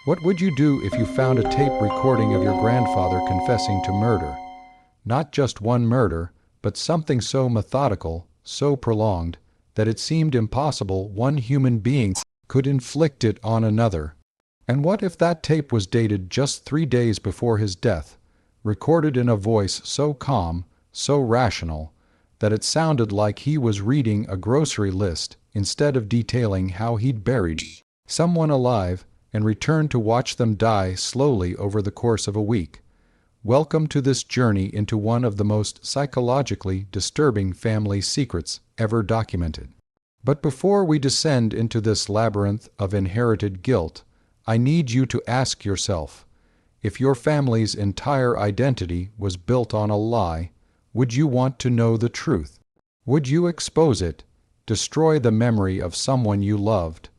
What would you do if you found a tape recording of your grandfather confessing to murder? Not just one murder, but something so methodical, so prolonged, that it seemed impossible one human being could inflict it on another. And what if that tape was dated just 3 days before his death, recorded in a voice so calm, so rational, that it sounded like he was reading a grocery list instead of detailing how he'd buried someone alive and returned to watch them die slowly over the course of a week? Welcome to this journey into one of the most psychologically disturbing family secrets ever documented. But before we descend into this labyrinth of inherited guilt, I need you to ask yourself, if your family's entire identity was built on a lie, would you want to know the truth? Would you expose it, destroy the memory of someone you loved,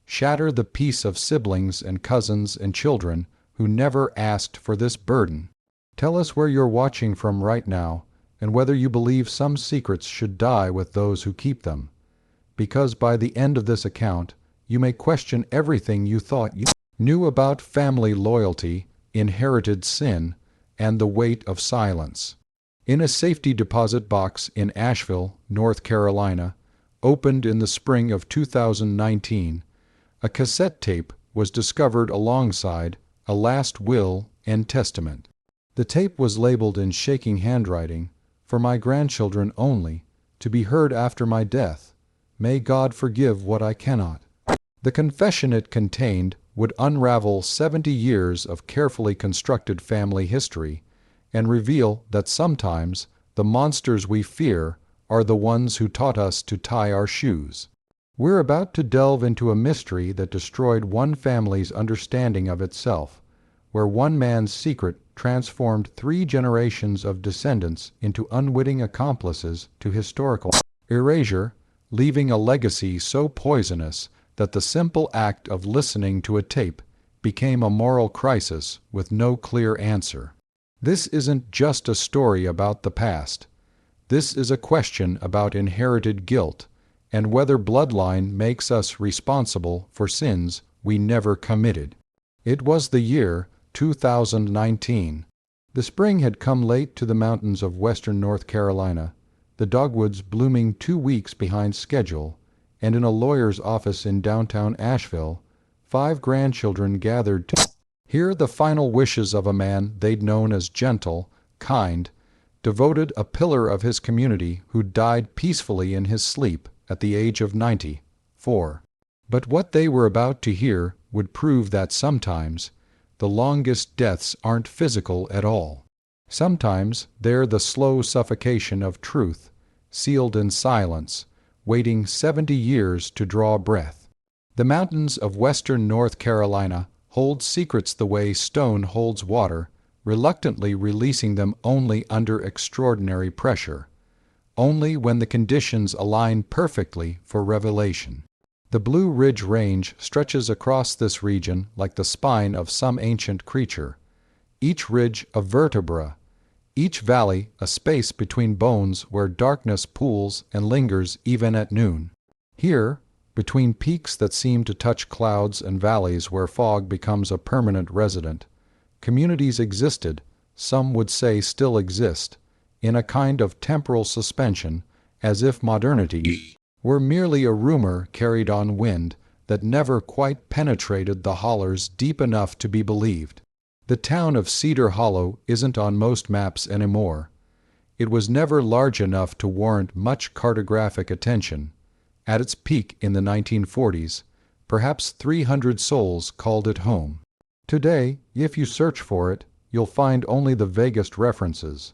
shatter the peace of siblings and cousins and children who never asked for this burden? Tell us where you're watching from right now and whether you believe some secrets should die with those who keep them. Because by the end of this account, you may question everything you thought you knew about family loyalty, inherited sin, and the weight of silence. In a safety deposit box in Asheville, North Carolina, opened in the spring of 2019, a cassette tape was discovered alongside a last will and testament. The tape was labeled in shaking handwriting, "For my grandchildren only, to be heard after my death. May God forgive what I cannot." The confession it contained would unravel 70 years of carefully constructed family history and reveal that sometimes the monsters we fear are the ones who taught us to tie our shoes. We're about to delve into a mystery that destroyed one family's understanding of itself, where one man's secret transformed 3 generations of descendants into unwitting accomplices to historical erasure, leaving a legacy so poisonous that the simple act of listening to a tape became a moral crisis with no clear answer. This isn't just a story about the past. This is a question about inherited guilt and whether bloodline makes us responsible for sins we never committed. It was the year 2019. The spring had come late to the mountains of western North Carolina, the dogwoods blooming 2 weeks behind schedule, and in a lawyer's office in downtown Asheville, 5 grandchildren gathered to hear the final wishes of a man they'd known as gentle, kind, devoted, a pillar of his community who died peacefully in his sleep at the age of 94. But what they were about to hear would prove that sometimes the longest deaths aren't physical at all. Sometimes they're the slow suffocation of truth, sealed in silence, waiting 70 years to draw breath. The mountains of western North Carolina hold secrets the way stone holds water, reluctantly releasing them only under extraordinary pressure, only when the conditions align perfectly for revelation. The Blue Ridge Range stretches across this region like the spine of some ancient creature, each ridge a vertebra, each valley a space between bones where darkness pools and lingers even at noon. Here, between peaks that seem to touch clouds and valleys where fog becomes a permanent resident, communities existed, some would say still exist, in a kind of temporal suspension, as if modernity were merely a rumor carried on wind that never quite penetrated the hollers deep enough to be believed. The town of Cedar Hollow isn't on most maps anymore. It was never large enough to warrant much cartographic attention. At its peak in the 1940s, perhaps 300 souls called it home. Today, if you search for it, you'll find only the vaguest references.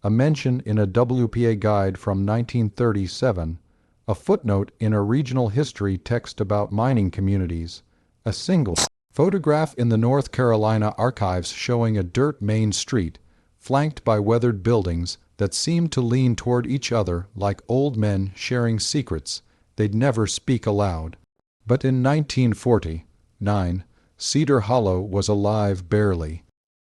A mention in a WPA guide from 1937, a footnote in a regional history text about mining communities, a single photograph in the North Carolina archives showing a dirt main street, flanked by weathered buildings that seemed to lean toward each other like old men sharing secrets they'd never speak aloud. But in 1949, Cedar Hollow was alive barely.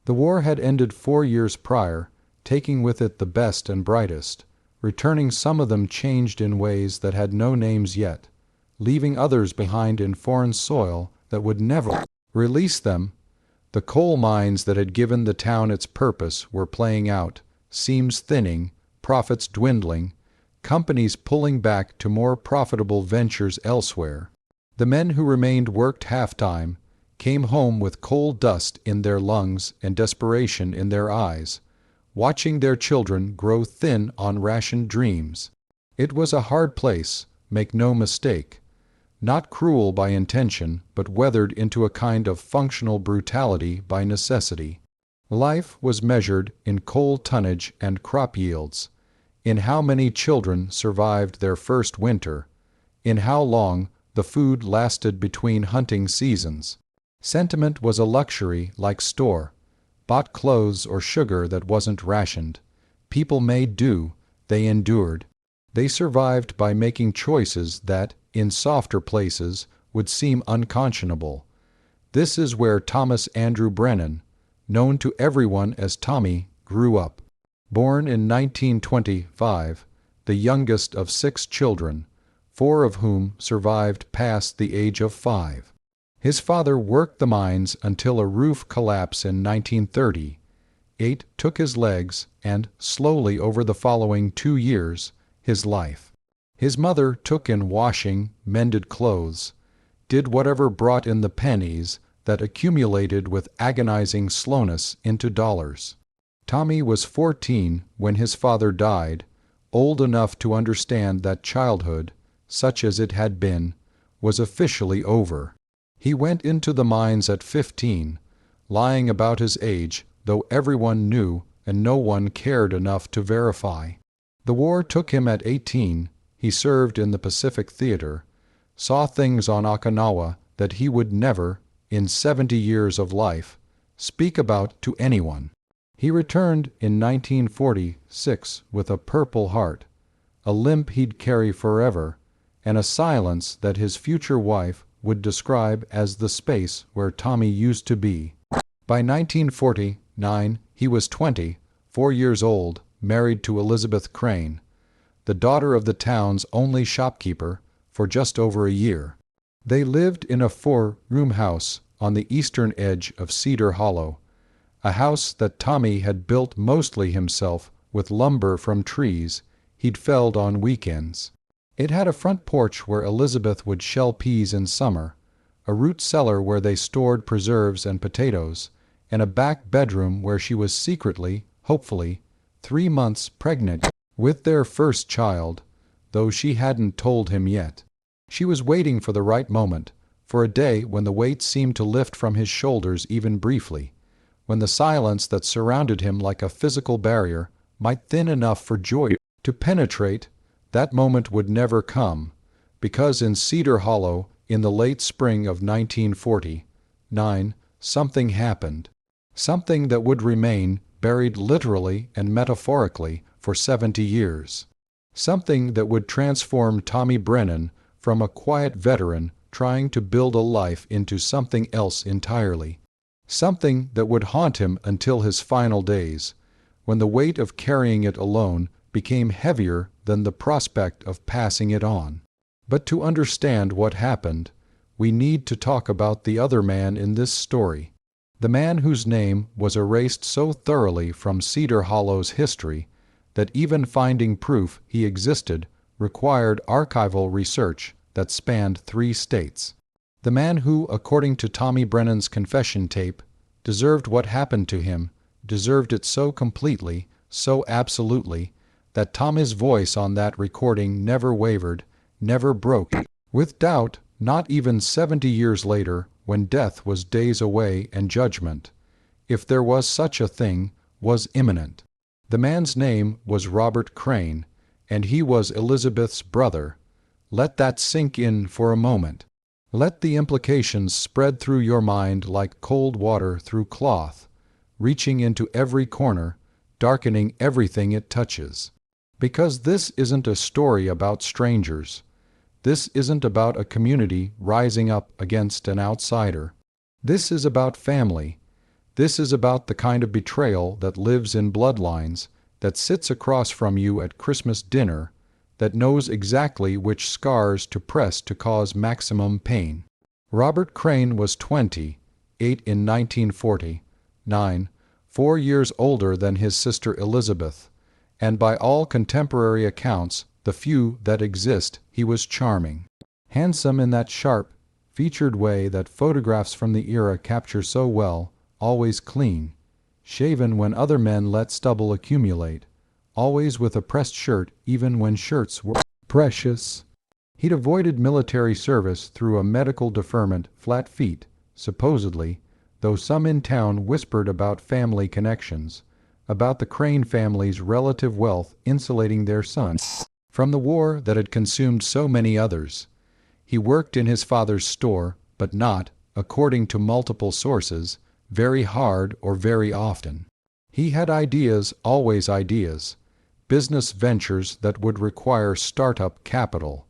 The war had ended 4 years prior, taking with it the best and brightest, returning some of them changed in ways that had no names yet, leaving others behind in foreign soil that would never Release them. The coal mines that had given the town its purpose were playing out, seams thinning, profits dwindling, companies pulling back to more profitable ventures elsewhere. The men who remained worked half-time, came home with coal dust in their lungs and desperation in their eyes, watching their children grow thin on rationed dreams. It was a hard place, make no mistake. Not cruel by intention, but weathered into a kind of functional brutality by necessity. Life was measured in coal tonnage and crop yields, in how many children survived their first winter, in how long the food lasted between hunting seasons. Sentiment was a luxury like store, bought clothes or sugar that wasn't rationed. People made do, they endured. They survived by making choices that, in softer places, would seem unconscionable. This is where Thomas Andrew Brennan, known to everyone as Tommy, grew up. Born in 1925, the youngest of 6 children, 4 of whom survived past the age of 5. His father worked the mines until a roof collapse in 1930. 8 took his legs and, slowly over the following 2 years, his life. His mother took in washing, mended clothes, did whatever brought in the pennies that accumulated with agonizing slowness into dollars. Tommy was 14 when his father died, old enough to understand that childhood, such as it had been, was officially over. He went into the mines at 15, lying about his age, though everyone knew and no one cared enough to verify. The war took him at 18. He served in the Pacific Theater, saw things on Okinawa that he would never, in 70 years of life, speak about to anyone. He returned in 1946 with a purple heart, a limp he'd carry forever, and a silence that his future wife would describe as the space where Tommy used to be. By 1949, he was 20, 4 years old, married to Elizabeth Crane, the daughter of the town's only shopkeeper, for just over a year. They lived in a 4-room house on the eastern edge of Cedar Hollow, a house that Tommy had built mostly himself with lumber from trees he'd felled on weekends. It had a front porch where Elizabeth would shell peas in summer, a root cellar where they stored preserves and potatoes, and a back bedroom where she was secretly, hopefully, 3 months pregnant with their first child, though she hadn't told him yet. She was waiting for the right moment, for a day when the weight seemed to lift from his shoulders even briefly, when the silence that surrounded him like a physical barrier might thin enough for joy to penetrate. That moment would never come, because in Cedar Hollow, in the late spring of 1949, something happened. Something that would remain buried literally and metaphorically for 70 years. Something that would transform Tommy Brennan from a quiet veteran trying to build a life into something else entirely. Something that would haunt him until his final days, when the weight of carrying it alone became heavier than the prospect of passing it on. But to understand what happened, we need to talk about the other man in this story, the man whose name was erased so thoroughly from Cedar Hollow's history that even finding proof he existed required archival research that spanned 3 states. The man who, according to Tommy Brennan's confession tape, deserved what happened to him, deserved it so completely, so absolutely, that Tommy's voice on that recording never wavered, never broke with doubt, not even 70 years later, when death was days away and judgment, if there was such a thing, was imminent. The man's name was Robert Crane, and he was Elizabeth's brother. Let that sink in for a moment. Let the implications spread through your mind like cold water through cloth, reaching into every corner, darkening everything it touches. Because this isn't a story about strangers. This isn't about a community rising up against an outsider. This is about family. This is about the kind of betrayal that lives in bloodlines, that sits across from you at Christmas dinner, that knows exactly which scars to press to cause maximum pain. Robert Crane was 20, 8 in 1940, 9, 4 years older than his sister Elizabeth, and by all contemporary accounts, the few that exist, he was charming. Handsome in that sharp, featured way that photographs from the era capture so well, always clean, shaven when other men let stubble accumulate, always with a pressed shirt even when shirts were precious. He'd avoided military service through a medical deferment, flat feet, supposedly, though some in town whispered about family connections, about the Crane family's relative wealth insulating their son from the war that had consumed so many others. He worked in his father's store, but not, according to multiple sources, very hard or very often. He had ideas, always ideas, business ventures that would require startup capital,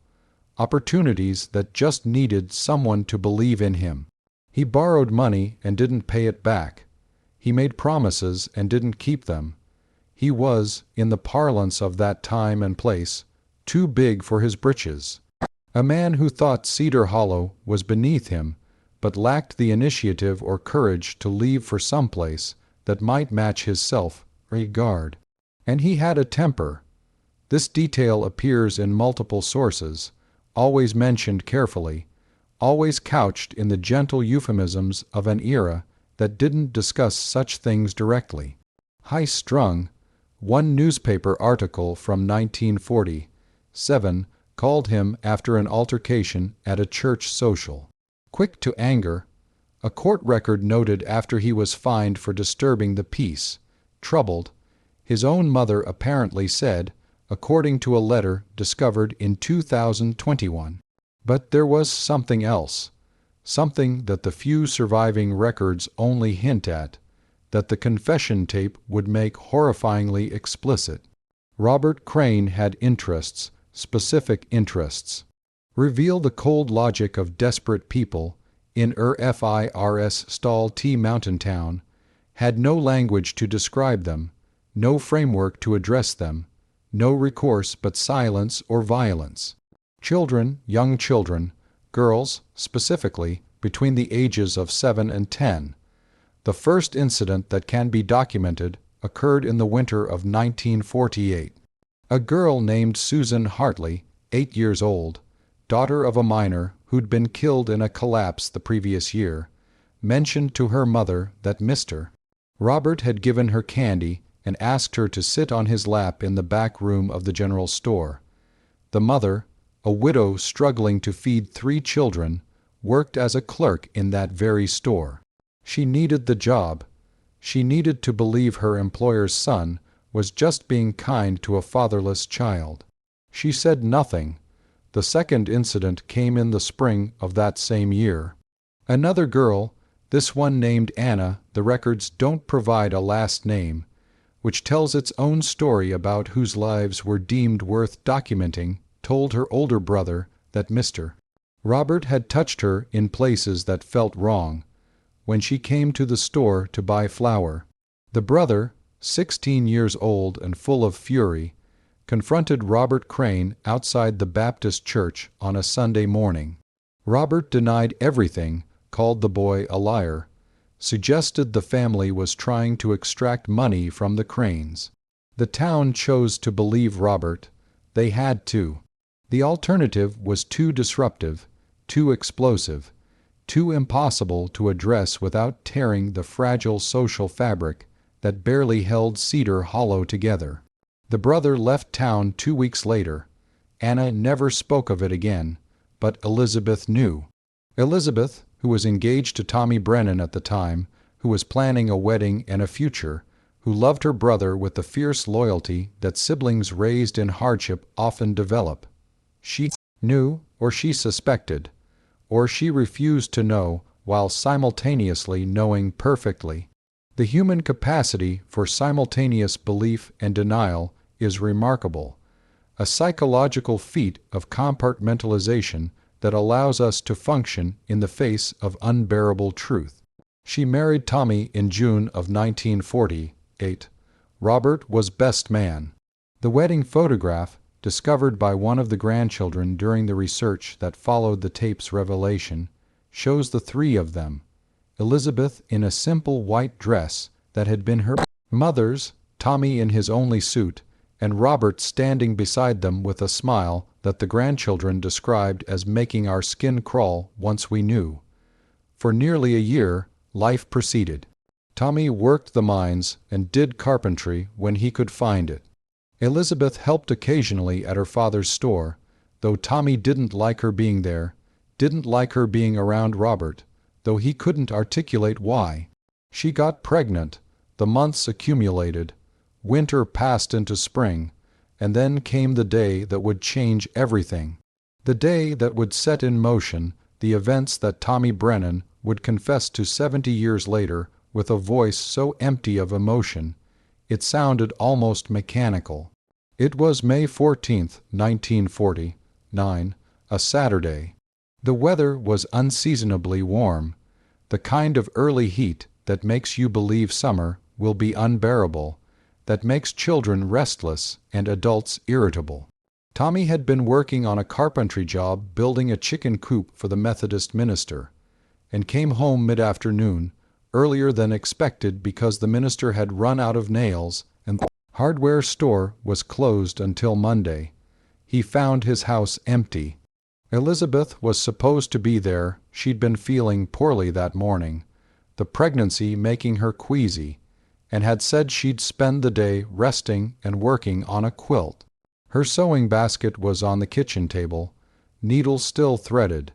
opportunities that just needed someone to believe in him. He borrowed money and didn't pay it back. He made promises and didn't keep them. He was, in the parlance of that time and place, too big for his britches. A man who thought Cedar Hollow was beneath him, but lacked the initiative or courage to leave for some place that might match his self-regard. And he had a temper. This detail appears in multiple sources, always mentioned carefully, always couched in the gentle euphemisms of an era that didn't discuss such things directly. High-strung, one newspaper article from 1947 called him after an altercation at a church social. Quick to anger, a court record noted after he was fined for disturbing the peace. Troubled, his own mother apparently said, according to a letter discovered in 2021. But there was something else, something that the few surviving records only hint at, that the confession tape would make horrifyingly explicit. Robert Crane had interests, specific interests. Reveal the cold logic of desperate people in FIRS Stall T Mountain Town, had no language to describe them, no framework to address them, no recourse but silence or violence. Children, young children, girls, specifically, between the ages of 7 and 10. The first incident that can be documented occurred in the winter of 1948. A girl named Susan Hartley, 8 years old, daughter of a miner who'd been killed in a collapse the previous year, mentioned to her mother that Mr. Robert had given her candy and asked her to sit on his lap in the back room of the general store. The mother, a widow struggling to feed 3 children, worked as a clerk in that very store. She needed the job. She needed to believe her employer's son was just being kind to a fatherless child. She said nothing. The second incident came in the spring of that same year. Another girl, this one named Anna, the records don't provide a last name, which tells its own story about whose lives were deemed worth documenting, told her older brother that Mr. Robert had touched her in places that felt wrong when she came to the store to buy flour. The brother, 16 years old and full of fury, confronted Robert Crane outside the Baptist church on a Sunday morning. Robert denied everything, called the boy a liar, suggested the family was trying to extract money from the Cranes. The town chose to believe Robert. They had to. The alternative was too disruptive, too explosive, too impossible to address without tearing the fragile social fabric that barely held Cedar Hollow together. The brother left town 2 weeks later. Anna never spoke of it again, but Elizabeth knew. Elizabeth, who was engaged to Tommy Brennan at the time, who was planning a wedding and a future, who loved her brother with the fierce loyalty that siblings raised in hardship often develop. She knew, or she suspected, or she refused to know while simultaneously knowing perfectly. The human capacity for simultaneous belief and denial is remarkable, a psychological feat of compartmentalization that allows us to function in the face of unbearable truth. She married Tommy in June of 1948. Robert was best man. The wedding photograph, discovered by one of the grandchildren during the research that followed the tape's revelation, shows the 3 of them, Elizabeth in a simple white dress that had been her mother's, Tommy in his only suit, and Robert standing beside them with a smile that the grandchildren described as making our skin crawl once we knew. For nearly a year, life proceeded. Tommy worked the mines and did carpentry when he could find it. Elizabeth helped occasionally at her father's store, though Tommy didn't like her being there, didn't like her being around Robert, though he couldn't articulate why. She got pregnant, the months accumulated, winter passed into spring, and then came the day that would change everything. The day that would set in motion the events that Tommy Brennan would confess to 70 years later with a voice so empty of emotion, it sounded almost mechanical. It was May 14th, 1949, a Saturday. The weather was unseasonably warm, the kind of early heat that makes you believe summer will be unbearable, that makes children restless and adults irritable. Tommy had been working on a carpentry job building a chicken coop for the Methodist minister, and came home mid-afternoon, earlier than expected because the minister had run out of nails and the hardware store was closed until Monday. He found his house empty. Elizabeth was supposed to be there. She'd been feeling poorly that morning, the pregnancy making her queasy, and had said she'd spend the day resting and working on a quilt. Her sewing basket was on the kitchen table, needles still threaded,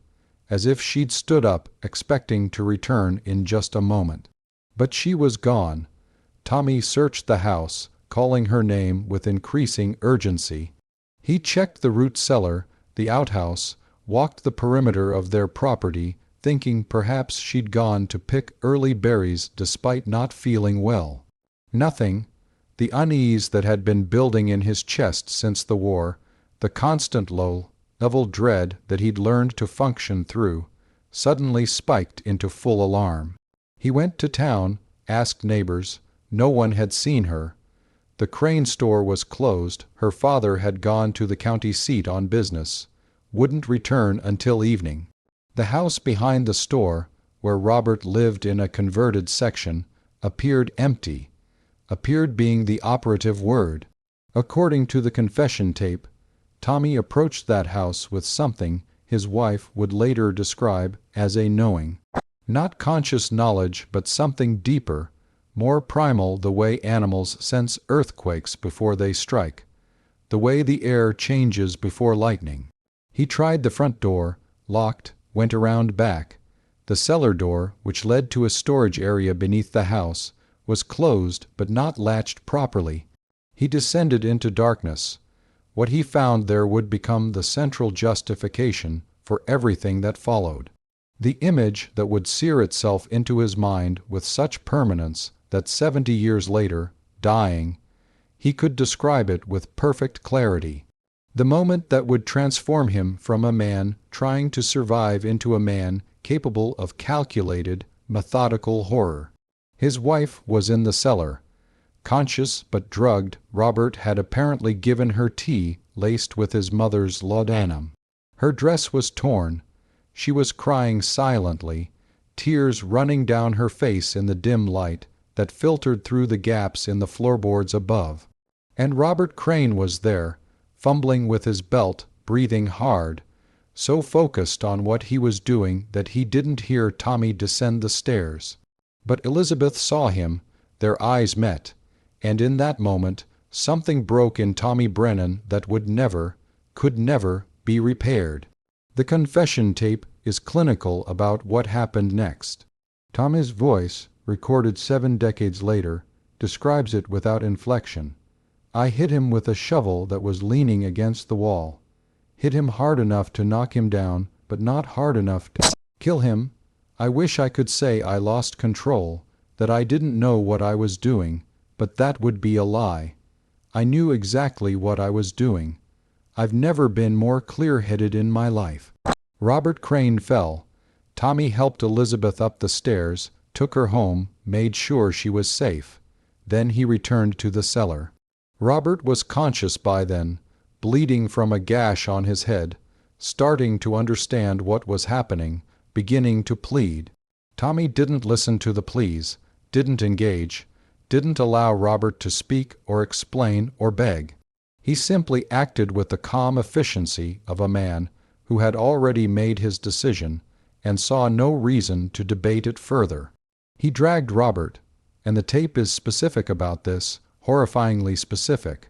as if she'd stood up expecting to return in just a moment. But she was gone. Tommy searched the house, calling her name with increasing urgency. He checked the root cellar, the outhouse, walked the perimeter of their property, thinking perhaps she'd gone to pick early berries despite not feeling well. Nothing. The unease that had been building in his chest since the war, the constant low-level dread that he'd learned to function through, suddenly spiked into full alarm. He went to town, asked neighbors. No one had seen her. The Crane store was closed. Her father had gone to the county seat on business, wouldn't return until evening. The house behind the store, where Robert lived in a converted section, appeared empty. Appeared being the operative word. According to the confession tape, Tommy approached that house with something his wife would later describe as a knowing. Not conscious knowledge, but something deeper, more primal, the way animals sense earthquakes before they strike, the way the air changes before lightning. He tried the front door, locked, went around back. The cellar door, which led to a storage area beneath the house, was closed but not latched properly. He descended into darkness. What he found there would become the central justification for everything that followed. The image that would sear itself into his mind with such permanence that 70 years later, dying, he could describe it with perfect clarity. The moment that would transform him from a man trying to survive into a man capable of calculated, methodical horror. His wife was in the cellar. Conscious but drugged, Robert had apparently given her tea laced with his mother's laudanum. Her dress was torn. She was crying silently, tears running down her face in the dim light that filtered through the gaps in the floorboards above. And Robert Crane was there, fumbling with his belt, breathing hard, so focused on what he was doing that he didn't hear Tommy descend the stairs. But Elizabeth saw him, their eyes met, and in that moment something broke in Tommy Brennan that would never, could never, be repaired. The confession tape is clinical about what happened next. Tommy's voice, recorded 7 decades later, describes it without inflection. I hit him with a shovel that was leaning against the wall. Hit him hard enough to knock him down, but not hard enough to kill him. I wish I could say I lost control, that I didn't know what I was doing, but that would be a lie. I knew exactly what I was doing. I've never been more clear-headed in my life. Robert Crane fell. Tommy helped Elizabeth up the stairs, took her home, made sure she was safe. Then he returned to the cellar. Robert was conscious by then, bleeding from a gash on his head, starting to understand what was happening, beginning to plead. Tommy didn't listen to the pleas, didn't engage, didn't allow Robert to speak or explain or beg. He simply acted with the calm efficiency of a man who had already made his decision and saw no reason to debate it further. He dragged Robert, and the tape is specific about this, horrifyingly specific,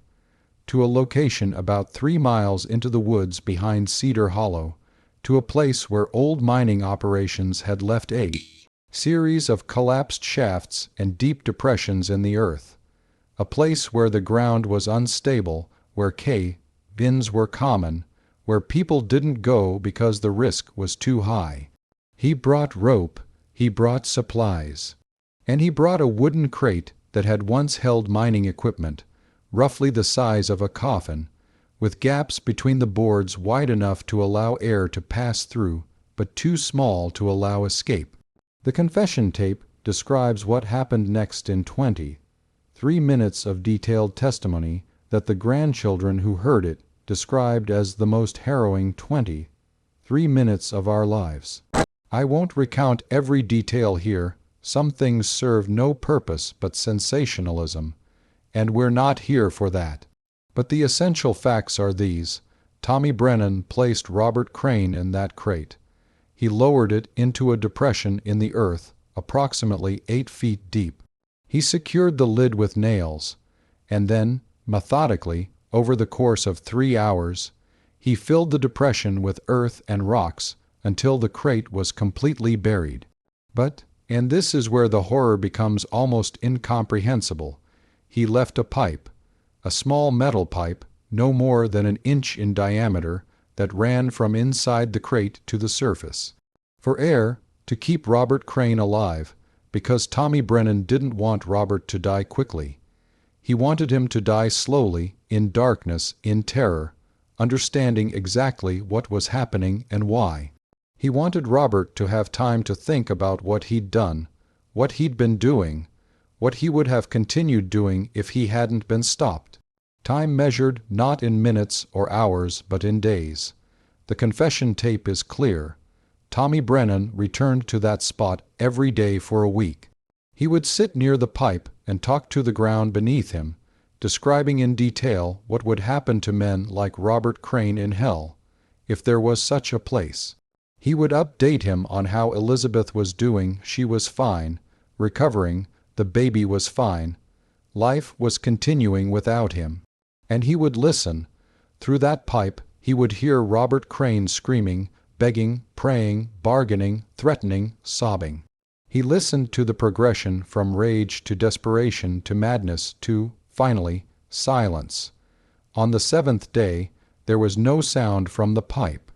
to a location about 3 miles into the woods behind Cedar Hollow, to a place where old mining operations had left a series of collapsed shafts and deep depressions in the earth, a place where the ground was unstable, where bins were common, where people didn't go because the risk was too high. He brought rope, he brought supplies, and he brought a wooden crate that had once held mining equipment, roughly the size of a coffin, with gaps between the boards wide enough to allow air to pass through, but too small to allow escape. The confession tape describes what happened next in 23 minutes of detailed testimony that the grandchildren who heard it described as the most harrowing 23 minutes of our lives. I won't recount every detail here. Some things serve no purpose but sensationalism, and we're not here for that. But the essential facts are these. Tommy Brennan placed Robert Crane in that crate. He lowered it into a depression in the earth, approximately 8 feet deep. He secured the lid with nails, and then, methodically, over the course of 3 hours, he filled the depression with earth and rocks until the crate was completely buried. But, and this is where the horror becomes almost incomprehensible, he left a pipe, a small metal pipe, no more than an inch in diameter, that ran from inside the crate to the surface. For air, to keep Robert Crane alive, because Tommy Brennan didn't want Robert to die quickly. He wanted him to die slowly, in darkness, in terror, understanding exactly what was happening and why. He wanted Robert to have time to think about what he'd done, what he'd been doing, what he would have continued doing if he hadn't been stopped. Time measured not in minutes or hours but in days. The confession tape is clear. Tommy Brennan returned to that spot every day for a week. He would sit near the pipe and talk to the ground beneath him, describing in detail what would happen to men like Robert Crane in hell, if there was such a place. He would update him on how Elizabeth was doing. She was fine, recovering, the baby was fine. Life was continuing without him. And he would listen. Through that pipe, he would hear Robert Crane screaming, begging, praying, bargaining, threatening, sobbing. He listened to the progression from rage to desperation to madness to, finally, silence. On the 7th day, there was no sound from the pipe.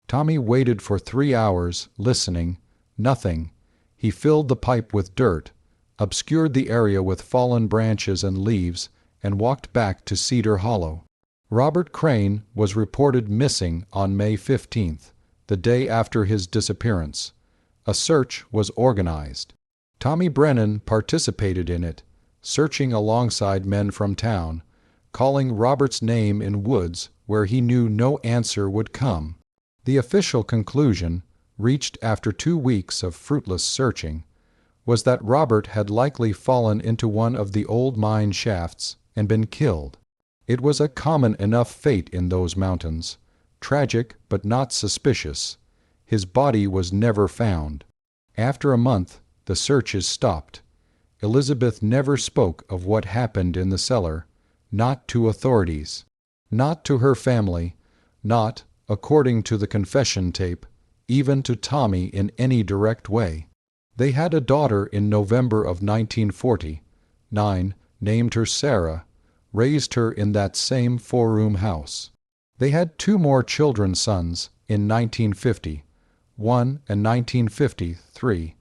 Tommy waited for 3 hours, listening. Nothing. He filled the pipe with dirt, obscured the area with fallen branches and leaves, and walked back to Cedar Hollow. Robert Crane was reported missing on May 15th, the day after his disappearance. A search was organized. Tommy Brennan participated in it, searching alongside men from town, calling Robert's name in woods where he knew no answer would come. The official conclusion, reached after 2 weeks of fruitless searching, was that Robert had likely fallen into one of the old mine shafts and been killed. It was a common enough fate in those mountains, tragic but not suspicious. His body was never found. After a month, the searches stopped. Elizabeth never spoke of what happened in the cellar, not to authorities, not to her family, not, according to the confession tape, even to Tommy in any direct way. They had a daughter in November of 1949, named her Sarah, raised her in that same 4-room house. They had 2 more children sons in 1950, 1 and 1953.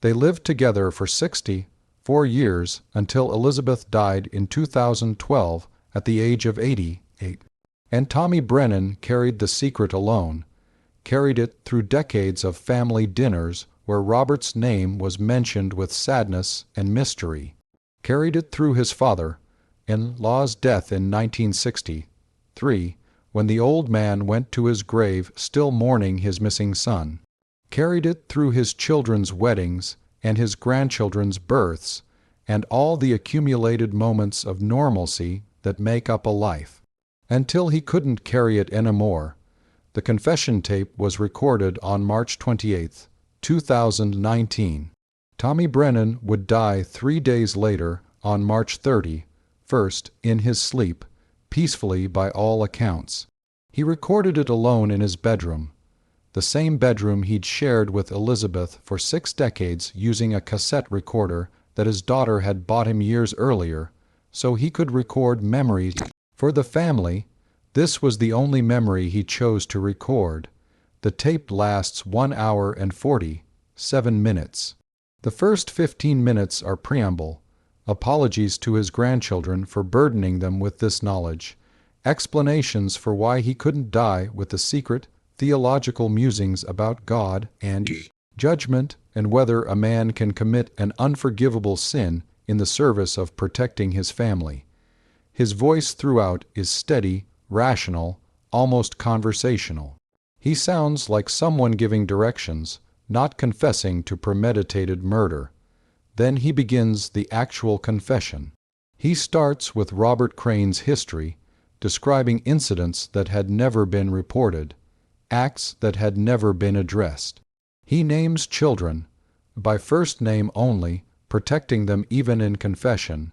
They lived together for 64 years until Elizabeth died in 2012 at the age of 88. And Tommy Brennan carried the secret alone, carried it through decades of family dinners where Robert's name was mentioned with sadness and mystery, carried it through his father-in-law's death in 1963, when the old man went to his grave still mourning his missing son, carried it through his children's weddings and his grandchildren's births, and all the accumulated moments of normalcy that make up a life. Until he couldn't carry it anymore. The confession tape was recorded on March 28, 2019. Tommy Brennan would die 3 days later on March 31st in his sleep, peacefully by all accounts. He recorded it alone in his bedroom, the same bedroom he'd shared with Elizabeth for 6 decades, using a cassette recorder that his daughter had bought him years earlier, so he could record memories. For the family, this was the only memory he chose to record. The tape lasts 1 hour and 47 minutes. The first 15 minutes are preamble, apologies to his grandchildren for burdening them with this knowledge, explanations for why he couldn't die with the secret theological musings about God and judgment, and whether a man can commit an unforgivable sin in the service of protecting his family. His voice throughout is steady, rational, almost conversational. He sounds like someone giving directions, not confessing to premeditated murder. Then he begins the actual confession. He starts with Robert Crane's history, describing incidents that had never been reported, acts that had never been addressed. He names children, by first name only, protecting them even in confession.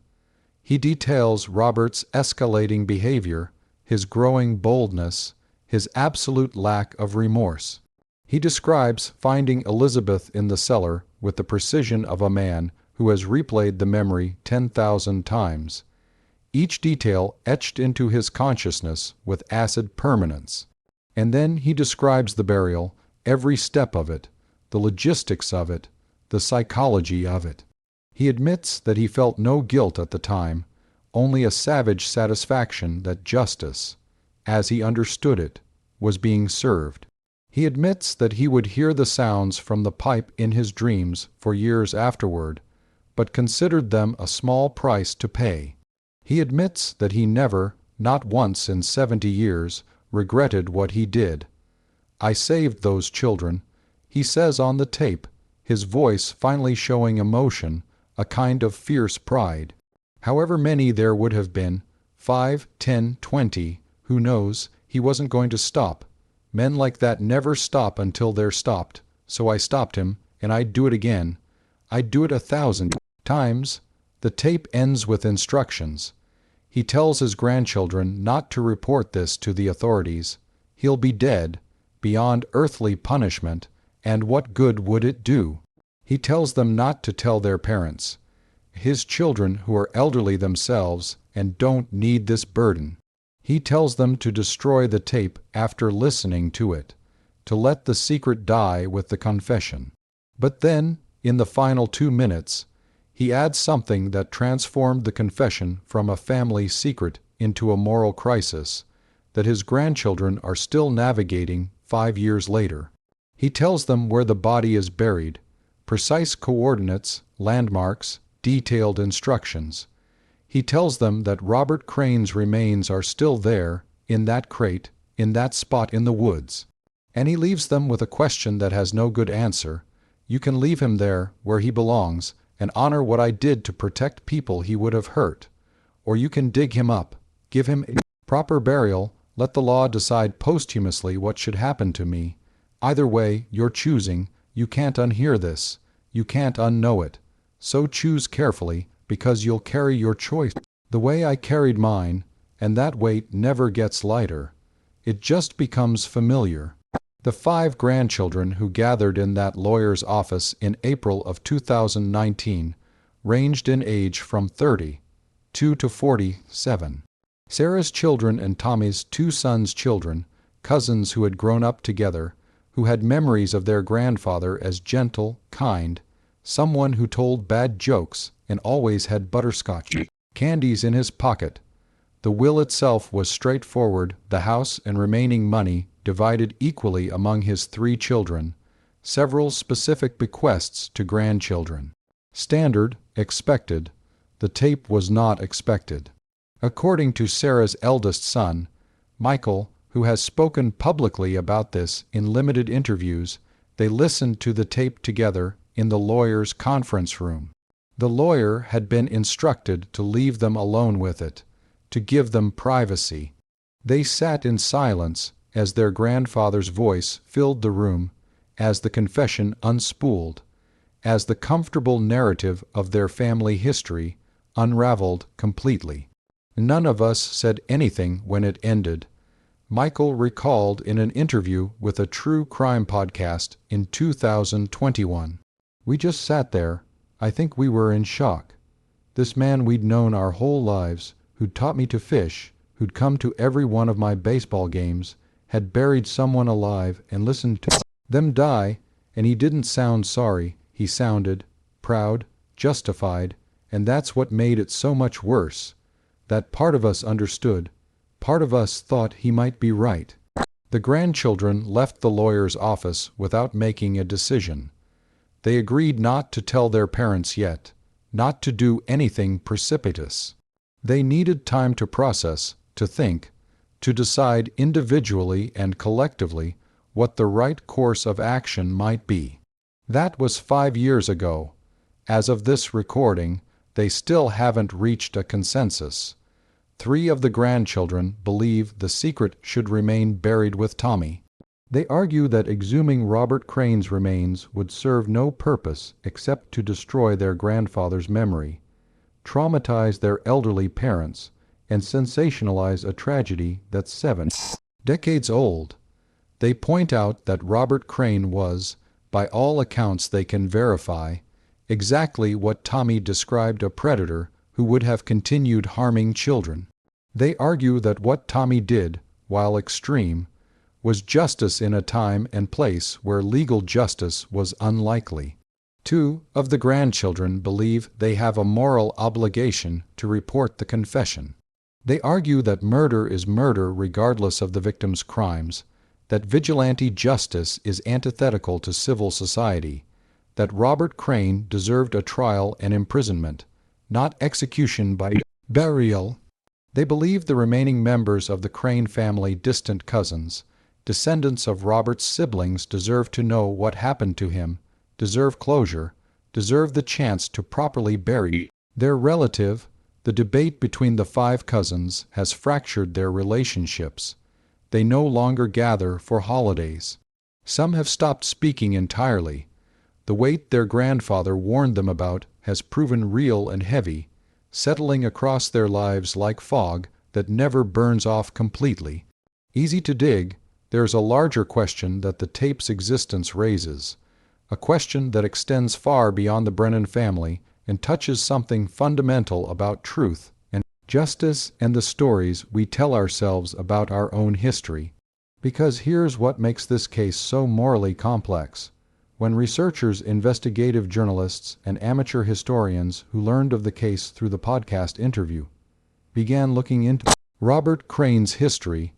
He details Robert's escalating behavior, his growing boldness, his absolute lack of remorse. He describes finding Elizabeth in the cellar with the precision of a man who has replayed the memory 10,000 times, each detail etched into his consciousness with acid permanence. And then he describes the burial, every step of it, the logistics of it, the psychology of it. He admits that he felt no guilt at the time, only a savage satisfaction that justice, as he understood it, was being served. He admits that he would hear the sounds from the pipe in his dreams for years afterward, but considered them a small price to pay. He admits that he never, not once in 70 years, regretted what he did. "I saved those children," he says on the tape, his voice finally showing emotion, a kind of fierce pride. However many there would have been, 5, 10, 20, who knows, he wasn't going to stop. Men like that never stop until they're stopped, so I stopped him, and I'd do it again. I'd do it 1,000 times. The tape ends with instructions. He tells his grandchildren not to report this to the authorities. He'll be dead, beyond earthly punishment, and what good would it do? He tells them not to tell their parents, his children who are elderly themselves and don't need this burden. He tells them to destroy the tape after listening to it, to let the secret die with the confession. But then, in the final 2 minutes, he adds something that transformed the confession from a family secret into a moral crisis that his grandchildren are still navigating 5 years later. He tells them where the body is buried, precise coordinates, landmarks, detailed instructions. He tells them that Robert Crane's remains are still there, in that crate, in that spot in the woods. And he leaves them with a question that has no good answer. You can leave him there, where he belongs, and honor what I did to protect people he would have hurt. Or you can dig him up, give him a proper burial, let the law decide posthumously what should happen to me. Either way, you're choosing. You can't unhear this. You can't unknow it. So choose carefully, because you'll carry your choice the way I carried mine, and that weight never gets lighter. It just becomes familiar. The 5 grandchildren who gathered in that lawyer's office in April of 2019 ranged in age from 32 to 47. Sarah's children and Tommy's 2 sons' children, cousins who had grown up together, who had memories of their grandfather as gentle, kind, someone who told bad jokes and always had butterscotch candies in his pocket. The will itself was straightforward, the house and remaining money divided equally among his 3 children, several specific bequests to grandchildren. Standard, expected. The tape was not expected. According to Sarah's eldest son, Michael, who has spoken publicly about this in limited interviews, They listened to the tape together in the lawyer's conference room. The lawyer had been instructed to leave them alone with it, to give them privacy. They sat in silence as their grandfather's voice filled the room, as the confession unspooled, as the comfortable narrative of their family history unraveled completely. None of us said anything when it ended. Michael recalled in an interview with a true crime podcast in 2021. We just sat there. I think we were in shock. This man we'd known our whole lives, who'd taught me to fish, who'd come to every one of my baseball games, had buried someone alive and listened to them die, and he didn't sound sorry. He sounded proud, justified, and that's what made it so much worse. That part of us understood. Part of us thought he might be right. The grandchildren left the lawyer's office without making a decision. They agreed not to tell their parents yet, not to do anything precipitous. They needed time to process, to think, to decide individually and collectively what the right course of action might be. That was 5 years ago. As of this recording, they still haven't reached a consensus. 3 of the grandchildren believe the secret should remain buried with Tommy. They argue that exhuming Robert Crane's remains would serve no purpose except to destroy their grandfather's memory, traumatize their elderly parents, and sensationalize a tragedy that's 7 decades old. They point out that Robert Crane was, by all accounts they can verify, exactly what Tommy described: a predator who would have continued harming children. They argue that what Tommy did, while extreme, was justice in a time and place where legal justice was unlikely. 2 of the grandchildren believe they have a moral obligation to report the confession. They argue that murder is murder regardless of the victim's crimes, that vigilante justice is antithetical to civil society, that Robert Crane deserved a trial and imprisonment, not execution by burial. They believe the remaining members of the Crane family, distant cousins, descendants of Robert's siblings, deserve to know what happened to him, deserve closure, deserve the chance to properly bury their relative. The debate between the 5 cousins has fractured their relationships. They no longer gather for holidays. Some have stopped speaking entirely. The weight their grandfather warned them about has proven real and heavy, settling across their lives like fog that never burns off completely. Easy to dig. There's a larger question that the tape's existence raises, a question that extends far beyond the Brennan family and touches something fundamental about truth and justice and the stories we tell ourselves about our own history. Because here's what makes this case so morally complex. When researchers, investigative journalists, and amateur historians who learned of the case through the podcast interview began looking into Robert Crane's history,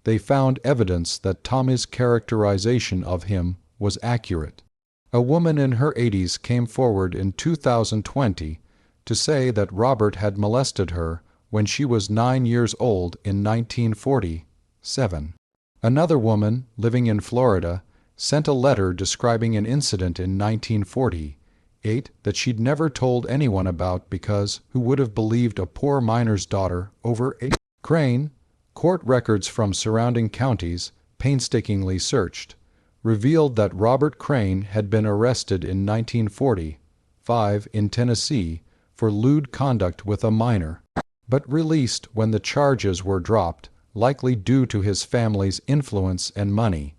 they found evidence that Tommy's characterization of him was accurate. A woman in her 80s came forward in 2020 to say that Robert had molested her when she was 9 years old in 1947. Another woman, living in Florida, sent a letter describing an incident in 1948 that she'd never told anyone about because who would have believed a poor miner's daughter over a Crane. Court records from surrounding counties, painstakingly searched, revealed that Robert Crane had been arrested in 1945 in Tennessee for lewd conduct with a minor, but released when the charges were dropped, likely due to his family's influence and money.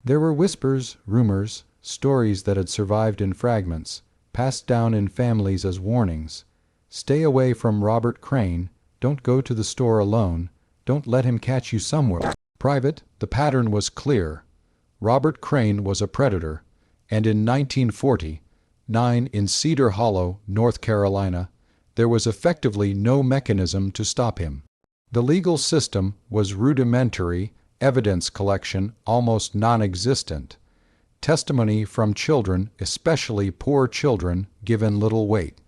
There were whispers, rumors, stories that had survived in fragments, passed down in families as warnings. Stay away from Robert Crane, don't go to the store alone, don't let him catch you somewhere. Private, the pattern was clear. Robert Crane was a predator, and in 1949, in Cedar Hollow, North Carolina, there was effectively no mechanism to stop him. The legal system was rudimentary, evidence collection almost non-existent, testimony from children, especially poor children, given little weight.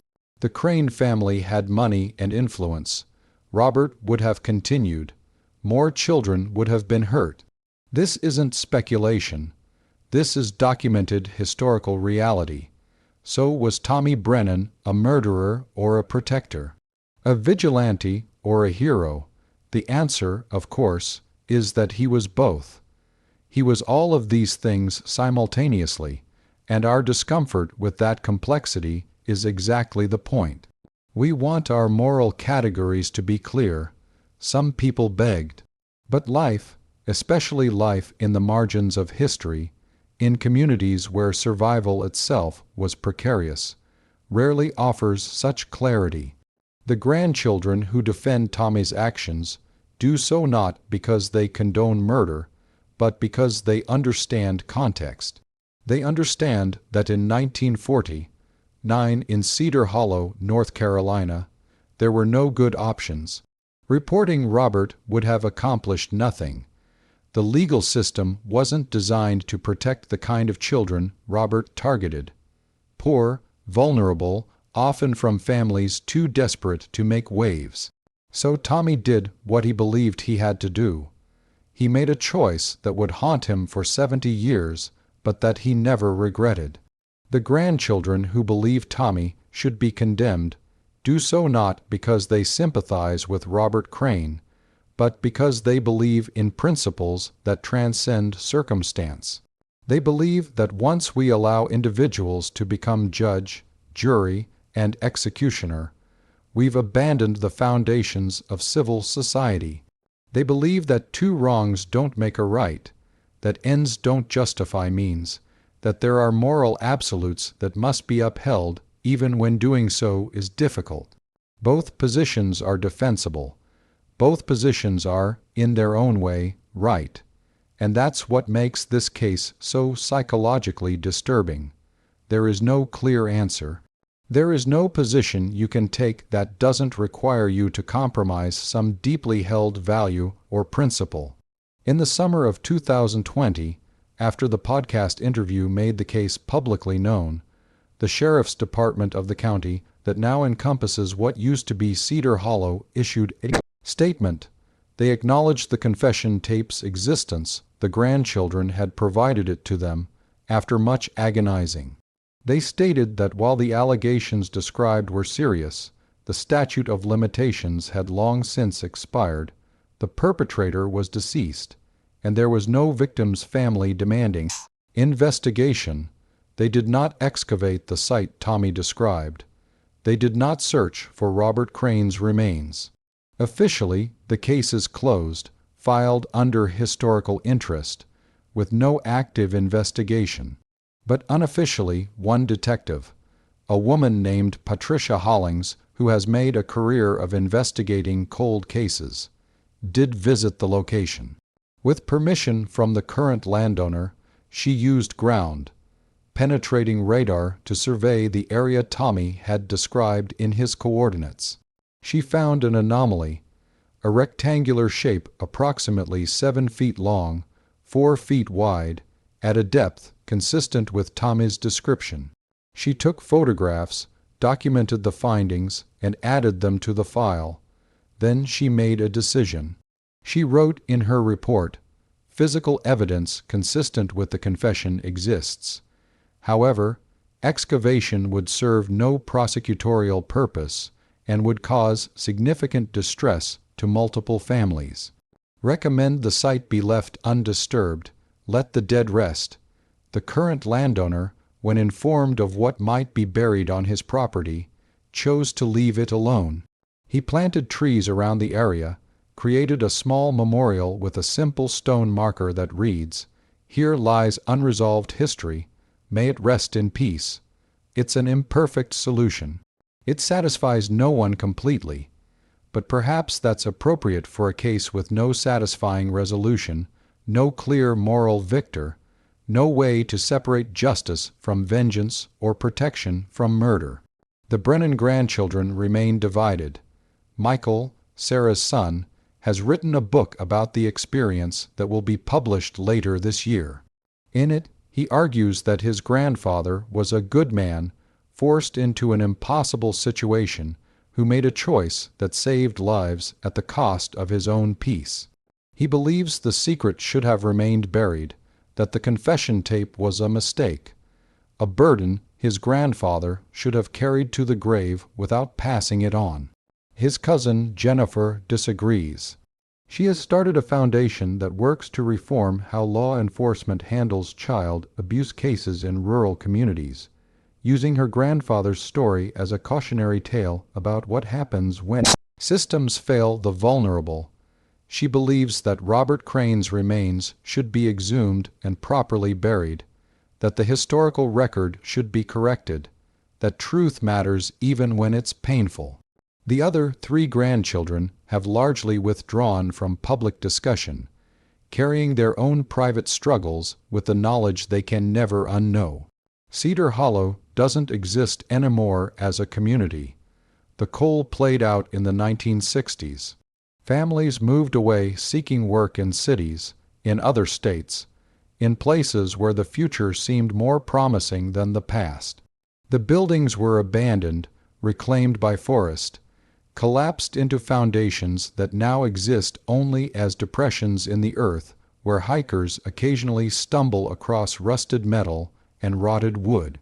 The Crane family had money and influence. Robert would have continued. More children would have been hurt. This isn't speculation. This is documented historical reality. So was Tommy Brennan a murderer or a protector? A vigilante or a hero? The answer, of course, is that he was both. He was all of these things simultaneously, and our discomfort with that complexity is exactly the point. We want our moral categories to be clear. Some people begged. But life, especially life in the margins of history, in communities where survival itself was precarious, rarely offers such clarity. The grandchildren who defend Tommy's actions do so not because they condone murder, but because they understand context. They understand that in 1949, in Cedar Hollow, North Carolina, there were no good options. Reporting Robert would have accomplished nothing. The legal system wasn't designed to protect the kind of children Robert targeted. Poor, vulnerable, often from families too desperate to make waves. So Tommy did what he believed he had to do. He made a choice that would haunt him for 70 years, but that he never regretted. The grandchildren who believe Tommy should be condemned do so not because they sympathize with Robert Crane, but because they believe in principles that transcend circumstance. They believe that once we allow individuals to become judge, jury, and executioner, we've abandoned the foundations of civil society. They believe that two wrongs don't make a right, that ends don't justify means, that there are moral absolutes that must be upheld even when doing so is difficult. Both positions are defensible. Both positions are, in their own way, right. And that's what makes this case so psychologically disturbing. There is no clear answer. There is no position you can take that doesn't require you to compromise some deeply held value or principle. In the summer of 2020, after the podcast interview made the case publicly known, the sheriff's department of the county that now encompasses what used to be Cedar Hollow issued a statement. They acknowledged the confession tape's existence. The grandchildren had provided it to them after much agonizing. They stated that while the allegations described were serious, the statute of limitations had long since expired, the perpetrator was deceased, and there was no victim's family demanding investigation. They did not excavate the site Tommy described. They did not search for Robert Crane's remains. Officially, the case is closed, filed under historical interest, with no active investigation. But unofficially, one detective, a woman named Patricia Hollings, who has made a career of investigating cold cases, did visit the location. With permission from the current landowner, she used ground, penetrating radar to survey the area Tommy had described in his coordinates. She found an anomaly, a rectangular shape approximately 7 feet long, 4 feet wide, at a depth consistent with Tommy's description. She took photographs, documented the findings, and added them to the file. Then she made a decision. She wrote in her report, "Physical evidence consistent with the confession exists. However, excavation would serve no prosecutorial purpose and would cause significant distress to multiple families. Recommend the site be left undisturbed. Let the dead rest." The current landowner, when informed of what might be buried on his property, chose to leave it alone. He planted trees around the area, created a small memorial with a simple stone marker that reads, "Here lies unresolved history. May it rest in peace." It's an imperfect solution. It satisfies no one completely, but perhaps that's appropriate for a case with no satisfying resolution, no clear moral victor, no way to separate justice from vengeance or protection from murder. The Brennan grandchildren remain divided. Michael, Sarah's son, has written a book about the experience that will be published later this year. In it, he argues that his grandfather was a good man forced into an impossible situation who made a choice that saved lives at the cost of his own peace. He believes the secret should have remained buried, that the confession tape was a mistake, a burden his grandfather should have carried to the grave without passing it on. His cousin Jennifer disagrees. She has started a foundation that works to reform how law enforcement handles child abuse cases in rural communities, using her grandfather's story as a cautionary tale about what happens when systems fail the vulnerable. She believes that Robert Crane's remains should be exhumed and properly buried, that the historical record should be corrected, that truth matters even when it's painful. The other 3 grandchildren have largely withdrawn from public discussion, carrying their own private struggles with the knowledge they can never unknow. Cedar Hollow doesn't exist anymore as a community. The coal played out in the 1960s. Families moved away seeking work in cities, in other states, in places where the future seemed more promising than the past. The buildings were abandoned, reclaimed by forest, collapsed into foundations that now exist only as depressions in the earth where hikers occasionally stumble across rusted metal and rotted wood.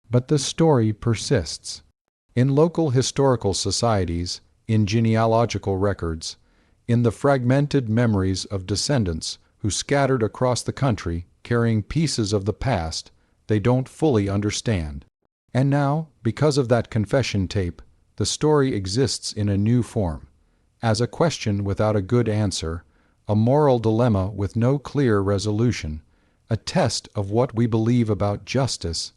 But the story persists. In local historical societies, in genealogical records, in the fragmented memories of descendants who scattered across the country carrying pieces of the past they don't fully understand. And now, because of that confession tape, the story exists in a new form, as a question without a good answer, a moral dilemma with no clear resolution, a test of what we believe about justice,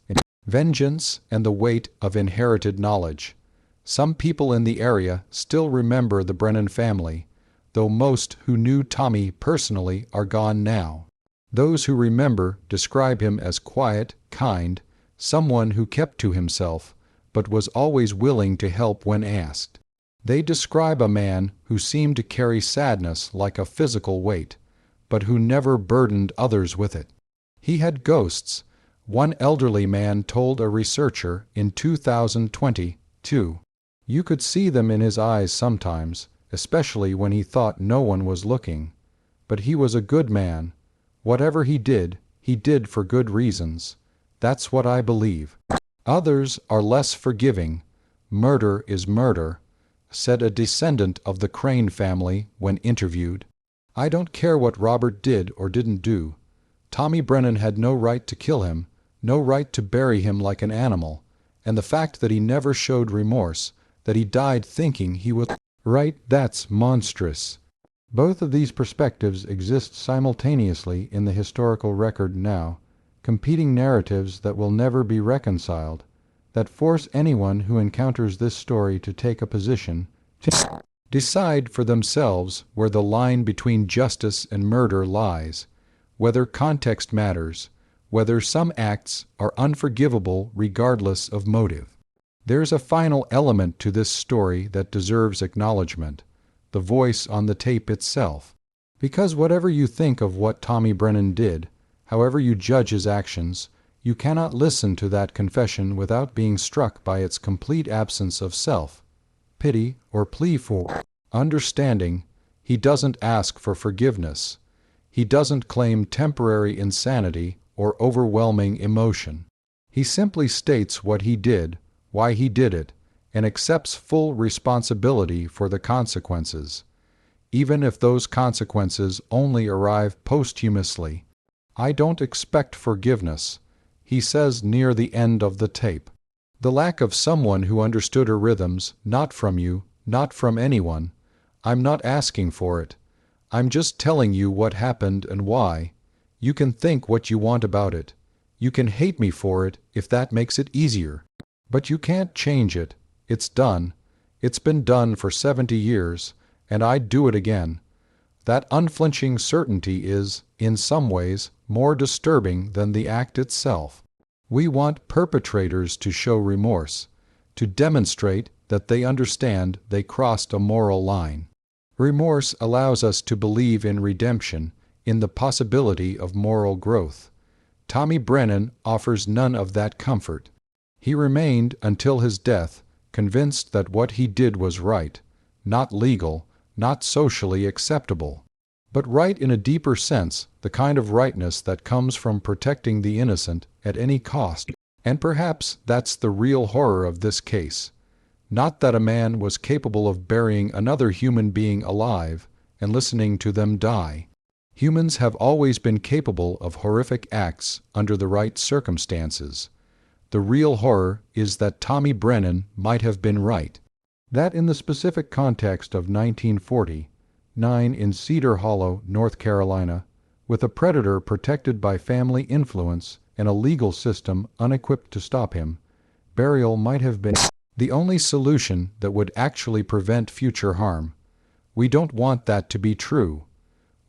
vengeance, and the weight of inherited knowledge. Some people in the area still remember the Brennan family, though most who knew Tommy personally are gone now. Those who remember describe him as quiet, kind, someone who kept to himself, but was always willing to help when asked. They describe a man who seemed to carry sadness like a physical weight, but who never burdened others with it. He had ghosts, one elderly man told a researcher in 2022. You could see them in his eyes sometimes, especially when he thought no one was looking. But he was a good man. Whatever he did for good reasons. That's what I believe. Others are less forgiving. Murder is murder, said a descendant of the Crane family when interviewed. I don't care what Robert did or didn't do. Tommy Brennan had no right to kill him, no right to bury him like an animal, and the fact that he never showed remorse, that he died thinking he was right, that's monstrous. Both of these perspectives exist simultaneously in the historical record now, competing narratives that will never be reconciled, that force anyone who encounters this story to take a position, to decide for themselves where the line between justice and murder lies, whether context matters, whether some acts are unforgivable regardless of motive. There's a final element to this story that deserves acknowledgement, the voice on the tape itself. Because whatever you think of what Tommy Brennan did, however you judge his actions, you cannot listen to that confession without being struck by its complete absence of self, pity, or plea for understanding. He doesn't ask for forgiveness. He doesn't claim temporary insanity or overwhelming emotion. He simply states what he did, why he did it, and accepts full responsibility for the consequences, even if those consequences only arrive posthumously. I don't expect forgiveness, he says near the end of the tape. The lack of someone who understood her rhythms, not from you, not from anyone. I'm not asking for it. I'm just telling you what happened and why. You can think what you want about it. You can hate me for it if that makes it easier. But you can't change it. It's done. It's been done for 70 years, and I'd do it again. That unflinching certainty is, in some ways, more disturbing than the act itself. We want perpetrators to show remorse, to demonstrate that they understand they crossed a moral line. Remorse allows us to believe in redemption, in the possibility of moral growth. Tommy Brennan offers none of that comfort. He remained, until his death, convinced that what he did was right, not legal, not socially acceptable. but right in a deeper sense, the kind of rightness that comes from protecting the innocent at any cost. And perhaps that's the real horror of this case. Not that a man was capable of burying another human being alive and listening to them die. Humans have always been capable of horrific acts under the right circumstances. The real horror is that Tommy Brennan might have been right. That in the specific context of 1949 in Cedar Hollow, North Carolina, with a predator protected by family influence and a legal system unequipped to stop him, burial might have been the only solution that would actually prevent future harm. We don't want that to be true.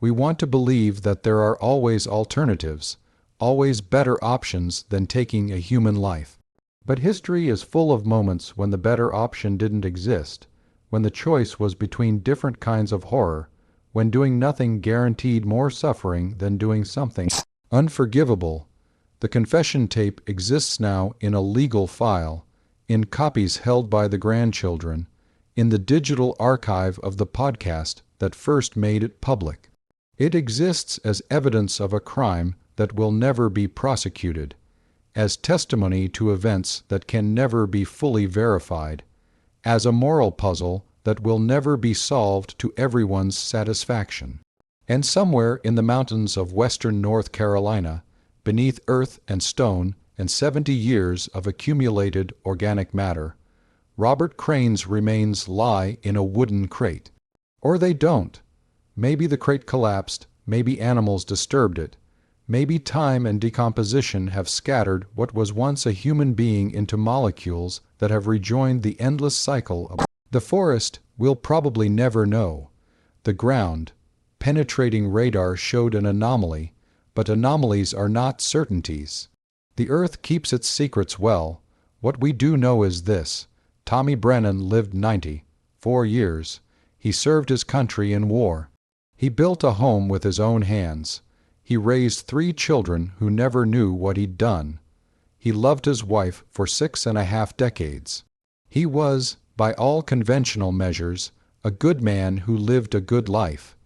We want to believe that there are always alternatives, always better options than taking a human life. But history is full of moments when the better option didn't exist, when the choice was between different kinds of horror, when doing nothing guaranteed more suffering than doing something unforgivable. The confession tape exists now in a legal file, in copies held by the grandchildren, in the digital archive of the podcast that first made it public. It exists as evidence of a crime that will never be prosecuted, as testimony to events that can never be fully verified, as a moral puzzle that will never be solved to everyone's satisfaction. And somewhere in the mountains of western North Carolina, beneath earth and stone and 70 years of accumulated organic matter, Robert Crane's remains lie in a wooden crate. Or they don't. Maybe the crate collapsed, maybe animals disturbed it, maybe time and decomposition have scattered what was once a human being into molecules that have rejoined the endless cycle of the forest. We'll probably never know. The ground, penetrating radar showed an anomaly, but anomalies are not certainties. The earth keeps its secrets well. What we do know is this: Tommy Brennan lived 94 years. He served his country in war. He built a home with his own hands. He raised 3 children who never knew what he'd done. He loved his wife for 6.5 decades. He was, by all conventional measures, a good man who lived a good life.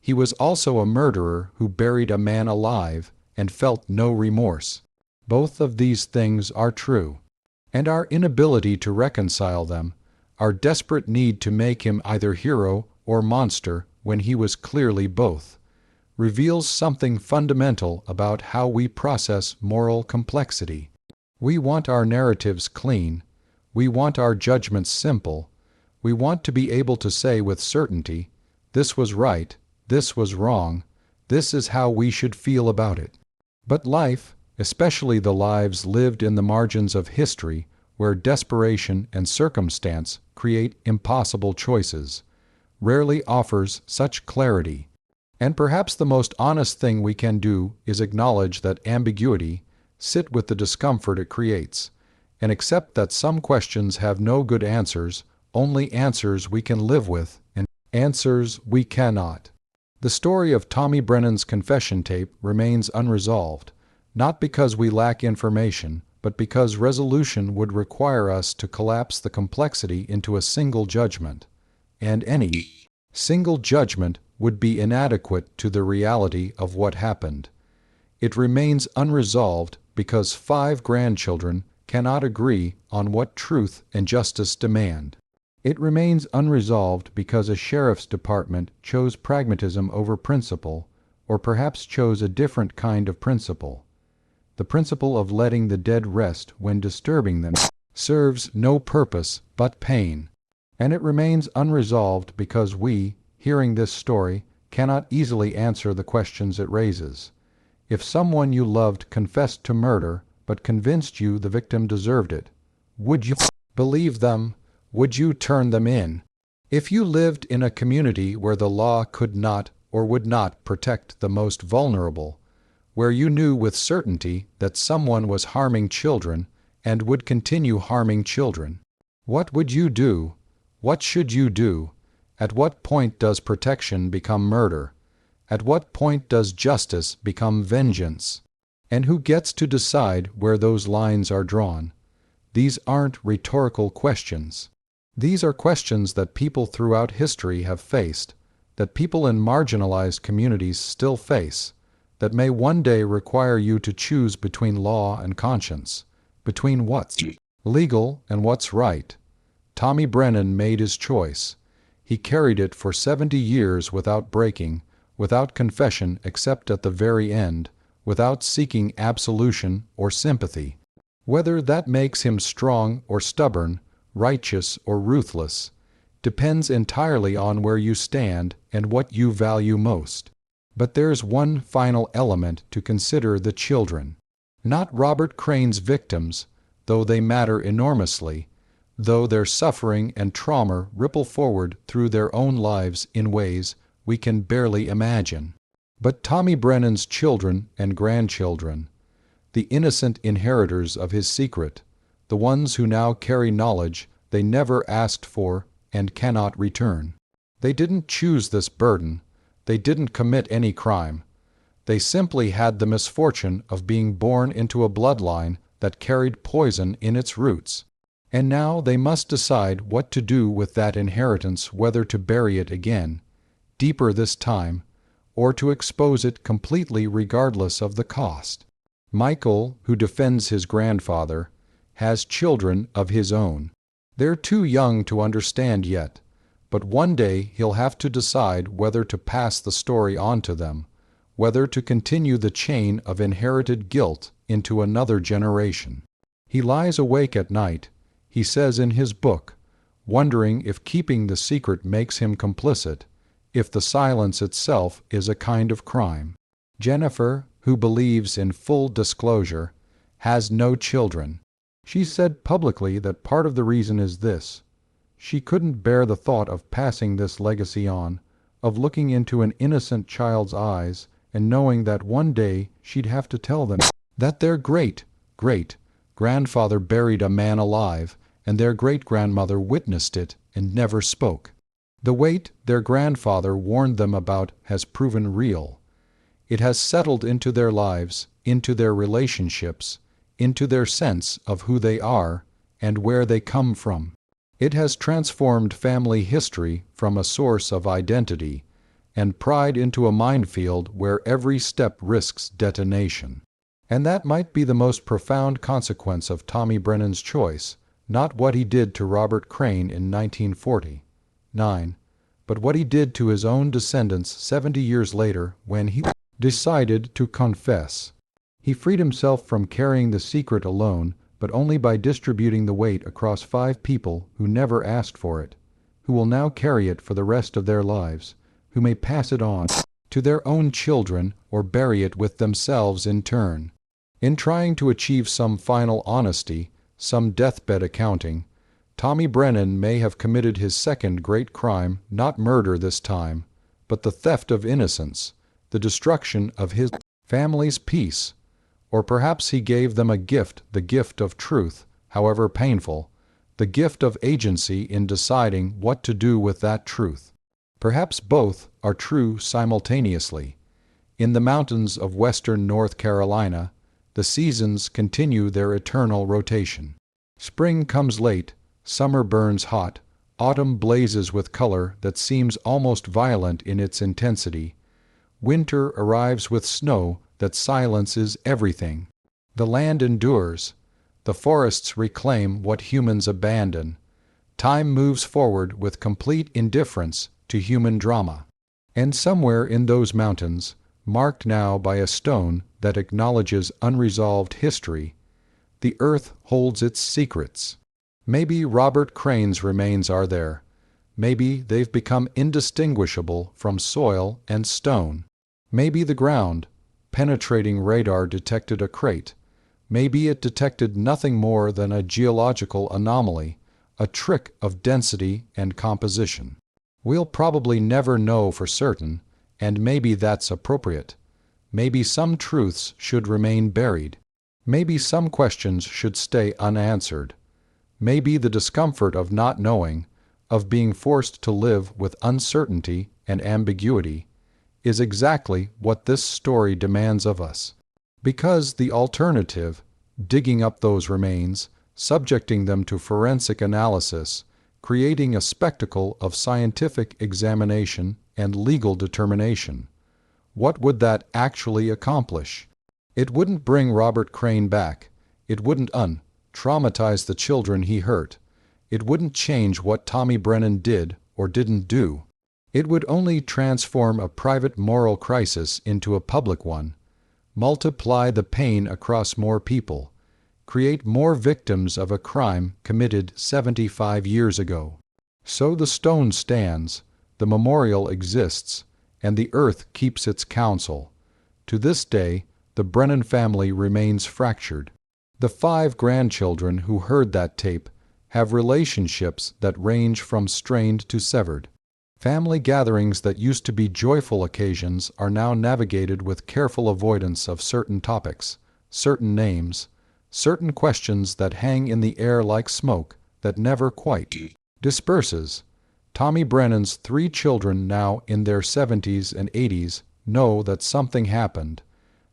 He was also a murderer who buried a man alive and felt no remorse. Both of these things are true. And our inability to reconcile them, our desperate need to make him either hero or monster when he was clearly both, reveals something fundamental about how we process moral complexity. We want our narratives clean. We want our judgments simple. We want to be able to say with certainty, this was right, this was wrong, this is how we should feel about it. But life, especially the lives lived in the margins of history, where desperation and circumstance create impossible choices, rarely offers such clarity. And perhaps the most honest thing we can do is acknowledge that ambiguity, sit with the discomfort it creates, and accept that some questions have no good answers, only answers we can live with, and answers we cannot. The story of Tommy Brennan's confession tape remains unresolved, not because we lack information, but because resolution would require us to collapse the complexity into a single judgment, and any single judgment would be inadequate to the reality of what happened. It remains unresolved because 5 grandchildren cannot agree on what truth and justice demand. It remains unresolved because a sheriff's department chose pragmatism over principle, or perhaps chose a different kind of principle. The principle of letting the dead rest when disturbing them serves no purpose but pain. And it remains unresolved because we, hearing this story, cannot easily answer the questions it raises. If someone you loved confessed to murder but convinced you the victim deserved it, would you believe them? Would you turn them in? If you lived in a community where the law could not or would not protect the most vulnerable, where you knew with certainty that someone was harming children and would continue harming children, what would you do? What should you do? At what point does protection become murder? At what point does justice become vengeance? And who gets to decide where those lines are drawn? These aren't rhetorical questions. These are questions that people throughout history have faced, that people in marginalized communities still face, that may one day require you to choose between law and conscience, between what's legal and what's right. Tommy Brennan made his choice. He carried it for 70 years without breaking, without confession except at the very end, without seeking absolution or sympathy. Whether that makes him strong or stubborn, righteous or ruthless, depends entirely on where you stand and what you value most. But there's one final element to consider: the children. Not Robert Crane's victims, though they matter enormously, though their suffering and trauma ripple forward through their own lives in ways we can barely imagine. But Tommy Brennan's children and grandchildren, the innocent inheritors of his secret, the ones who now carry knowledge they never asked for and cannot return. They didn't choose this burden. They didn't commit any crime. They simply had the misfortune of being born into a bloodline that carried poison in its roots. And now they must decide what to do with that inheritance, whether to bury it again, deeper this time, or to expose it completely regardless of the cost. Michael, who defends his grandfather, has children of his own. They're too young to understand yet, but one day he'll have to decide whether to pass the story on to them, whether to continue the chain of inherited guilt into another generation. He lies awake at night, he says in his book, wondering if keeping the secret makes him complicit, if the silence itself is a kind of crime. Jennifer, who believes in full disclosure, has no children. She said publicly that part of the reason is this: she couldn't bear the thought of passing this legacy on, of looking into an innocent child's eyes and knowing that one day she'd have to tell them that their great-grandfather buried a man alive, and their great-grandmother witnessed it and never spoke. The weight their grandfather warned them about has proven real. It has settled into their lives, into their relationships, into their sense of who they are and where they come from. It has transformed family history from a source of identity and pride into a minefield where every step risks detonation. And that might be the most profound consequence of Tommy Brennan's choice, not what he did to Robert Crane in 1949, but what he did to his own descendants 70 years later when he decided to confess. He freed himself from carrying the secret alone, but only by distributing the weight across 5 people who never asked for it, who will now carry it for the rest of their lives, who may pass it on to their own children or bury it with themselves in turn. In trying to achieve some final honesty, some deathbed accounting, Tommy Brennan may have committed his second great crime, not murder this time, but the theft of innocence, the destruction of his family's peace. Or perhaps he gave them a gift, the gift of truth, however painful, the gift of agency in deciding what to do with that truth. Perhaps both are true simultaneously. In the mountains of western North Carolina, the seasons continue their eternal rotation. Spring comes late, summer burns hot, autumn blazes with color that seems almost violent in its intensity. Winter arrives with snow that silences everything. The land endures. The forests reclaim what humans abandon. Time moves forward with complete indifference to human drama. And somewhere in those mountains, marked now by a stone that acknowledges unresolved history, the earth holds its secrets. Maybe Robert Crane's remains are there. Maybe they've become indistinguishable from soil and stone. Maybe the ground, penetrating radar, detected a crate. Maybe it detected nothing more than a geological anomaly, a trick of density and composition. We'll probably never know for certain, and maybe that's appropriate. Maybe some truths should remain buried. Maybe some questions should stay unanswered. Maybe the discomfort of not knowing, of being forced to live with uncertainty and ambiguity, is exactly what this story demands of us. Because the alternative, digging up those remains, subjecting them to forensic analysis, creating a spectacle of scientific examination, and legal determination. What would that actually accomplish? It wouldn't bring Robert Crane back. It wouldn't traumatize the children he hurt. It wouldn't change what Tommy Brennan did or didn't do. It would only transform a private moral crisis into a public one, multiply the pain across more people, create more victims of a crime committed 75 years ago. So the stone stands, the memorial exists, and the earth keeps its counsel. To this day, the Brennan family remains fractured. The 5 grandchildren who heard that tape have relationships that range from strained to severed. Family gatherings that used to be joyful occasions are now navigated with careful avoidance of certain topics, certain names, certain questions that hang in the air like smoke that never quite disperses. Tommy Brennan's 3 children, now in their 70s and 80s, know that something happened,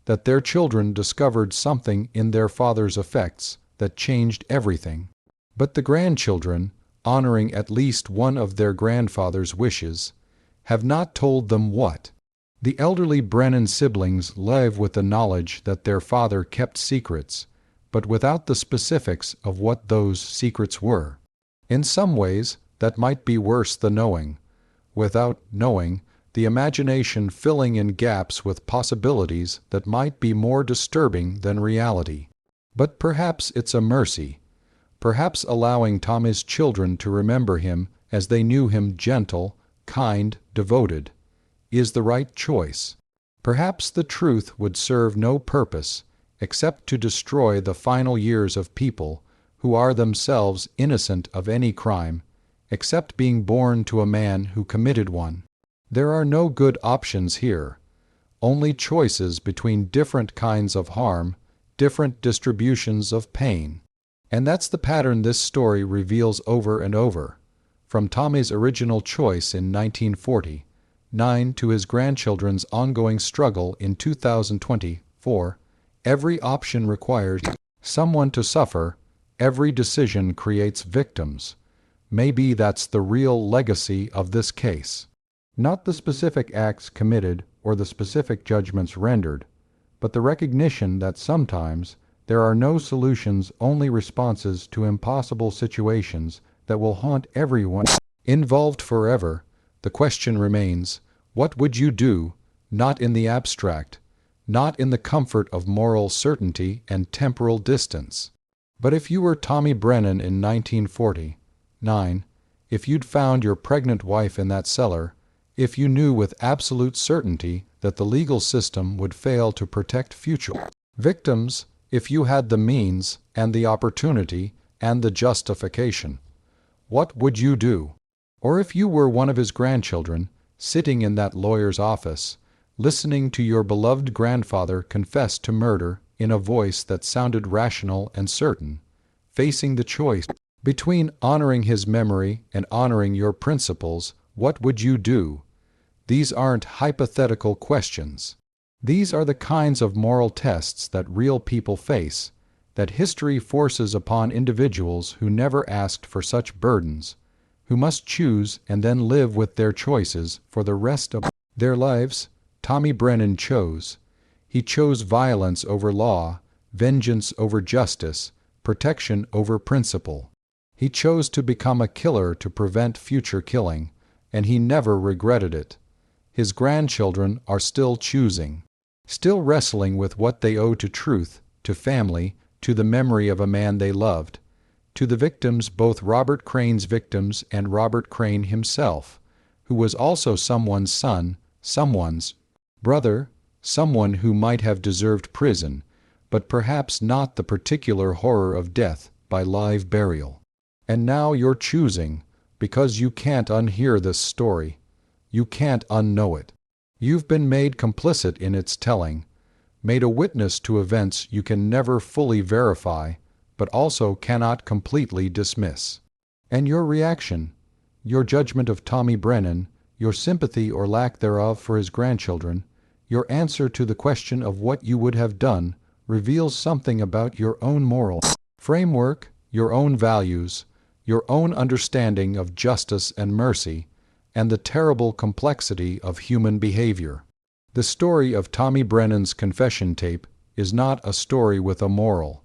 that their children discovered something in their father's effects that changed everything. But the grandchildren, honoring at least one of their grandfather's wishes, have not told them what. The elderly Brennan siblings live with the knowledge that their father kept secrets, but without the specifics of what those secrets were. In some ways, that might be worse than knowing. Without knowing, the imagination filling in gaps with possibilities that might be more disturbing than reality. But perhaps it's a mercy. Perhaps allowing Tommy's children to remember him as they knew him, gentle, kind, devoted, is the right choice. Perhaps the truth would serve no purpose except to destroy the final years of people who are themselves innocent of any crime, except being born to a man who committed one. There are no good options here, only choices between different kinds of harm, different distributions of pain. And that's the pattern this story reveals over and over. From Tommy's original choice in 1949 to his grandchildren's ongoing struggle in 2024, every option requires someone to suffer, every decision creates victims. Maybe that's the real legacy of this case. Not the specific acts committed or the specific judgments rendered, but the recognition that sometimes there are no solutions, only responses to impossible situations that will haunt everyone involved forever. The question remains, what would you do, not in the abstract, not in the comfort of moral certainty and temporal distance, but if you were Tommy Brennan in 1949, if you'd found your pregnant wife in that cellar, if you knew with absolute certainty that the legal system would fail to protect future victims, if you had the means and the opportunity and the justification, what would you do? Or if you were one of his grandchildren, sitting in that lawyer's office, listening to your beloved grandfather confess to murder in a voice that sounded rational and certain, facing the choice between honoring his memory and honoring your principles, what would you do? These aren't hypothetical questions. These are the kinds of moral tests that real people face, that history forces upon individuals who never asked for such burdens, who must choose and then live with their choices for the rest of their lives. Tommy Brennan chose. He chose violence over law, vengeance over justice, protection over principle. He chose to become a killer to prevent future killing, and he never regretted it. His grandchildren are still choosing, still wrestling with what they owe to truth, to family, to the memory of a man they loved, to the victims, both Robert Crane's victims and Robert Crane himself, who was also someone's son, someone's brother, someone who might have deserved prison, but perhaps not the particular horror of death by live burial. And now you're choosing, because you can't unhear this story. You can't unknow it. You've been made complicit in its telling, made a witness to events you can never fully verify, but also cannot completely dismiss. And your reaction, your judgment of Tommy Brennan, your sympathy or lack thereof for his grandchildren, your answer to the question of what you would have done, reveals something about your own moral framework, your own values, your own understanding of justice and mercy, and the terrible complexity of human behavior. The story of Tommy Brennan's confession tape is not a story with a moral.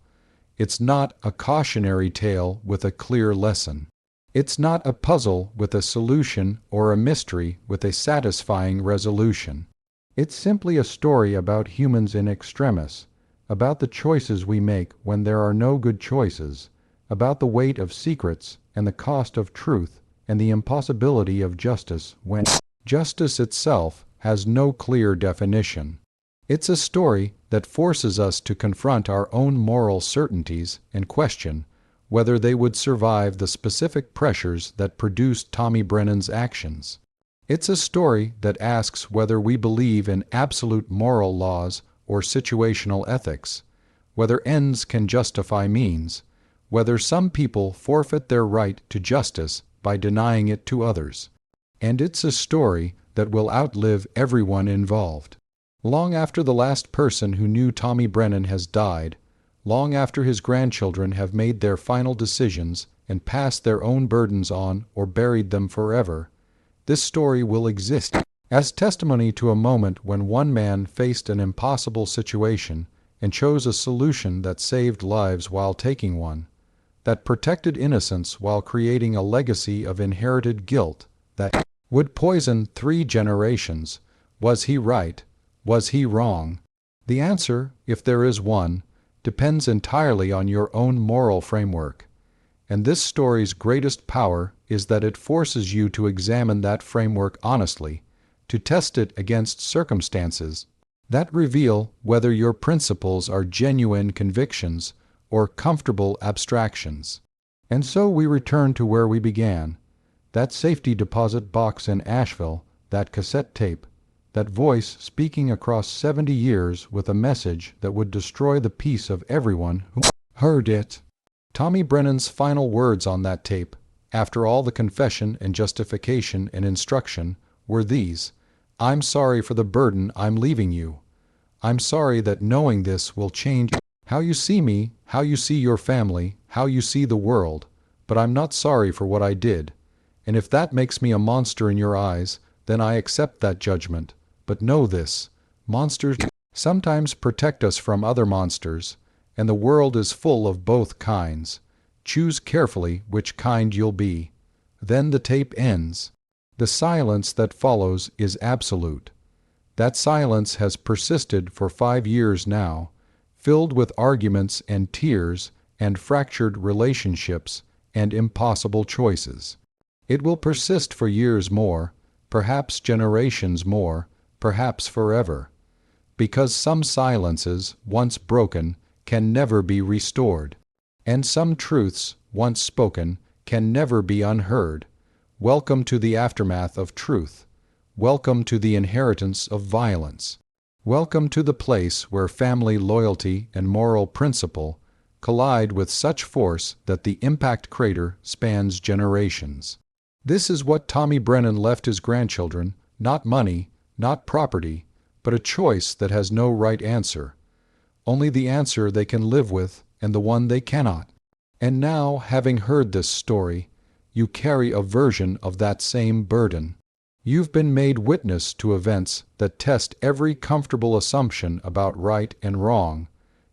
It's not a cautionary tale with a clear lesson. It's not a puzzle with a solution or a mystery with a satisfying resolution. It's simply a story about humans in extremis, about the choices we make when there are no good choices, about the weight of secrets and the cost of truth and the impossibility of justice when justice itself has no clear definition. It's a story that forces us to confront our own moral certainties and question whether they would survive the specific pressures that produced Tommy Brennan's actions. It's a story that asks whether we believe in absolute moral laws or situational ethics, whether ends can justify means, whether some people forfeit their right to justice by denying it to others. And it's a story that will outlive everyone involved. Long after the last person who knew Tommy Brennan has died, long after his grandchildren have made their final decisions and passed their own burdens on or buried them forever, this story will exist as testimony to a moment when one man faced an impossible situation and chose a solution that saved lives while taking one, that protected innocence while creating a legacy of inherited guilt that would poison 3 generations. Was he right? Was he wrong? The answer, if there is one, depends entirely on your own moral framework. And this story's greatest power is that it forces you to examine that framework honestly, to test it against circumstances that reveal whether your principles are genuine convictions or comfortable abstractions. And so we return to where we began, that safety deposit box in Asheville, that cassette tape, that voice speaking across 70 years with a message that would destroy the peace of everyone who heard it. Tommy Brennan's final words on that tape, after all the confession and justification and instruction, were these: "I'm sorry for the burden I'm leaving you. I'm sorry that knowing this will change how you see me, how you see your family, how you see the world, but I'm not sorry for what I did. And if that makes me a monster in your eyes, then I accept that judgment. But know this: monsters sometimes protect us from other monsters, and the world is full of both kinds. Choose carefully which kind you'll be." Then the tape ends. The silence that follows is absolute. That silence has persisted for 5 years now, filled with arguments and tears and fractured relationships and impossible choices. It will persist for years more, perhaps generations more, perhaps forever, because some silences, once broken, can never be restored, and some truths, once spoken, can never be unheard. Welcome to the aftermath of truth. Welcome to the inheritance of violence. Welcome to the place where family loyalty and moral principle collide with such force that the impact crater spans generations. This is what Tommy Brennan left his grandchildren: not money, not property, but a choice that has no right answer. Only the answer they can live with and the one they cannot. And now, having heard this story, you carry a version of that same burden. You've been made witness to events that test every comfortable assumption about right and wrong,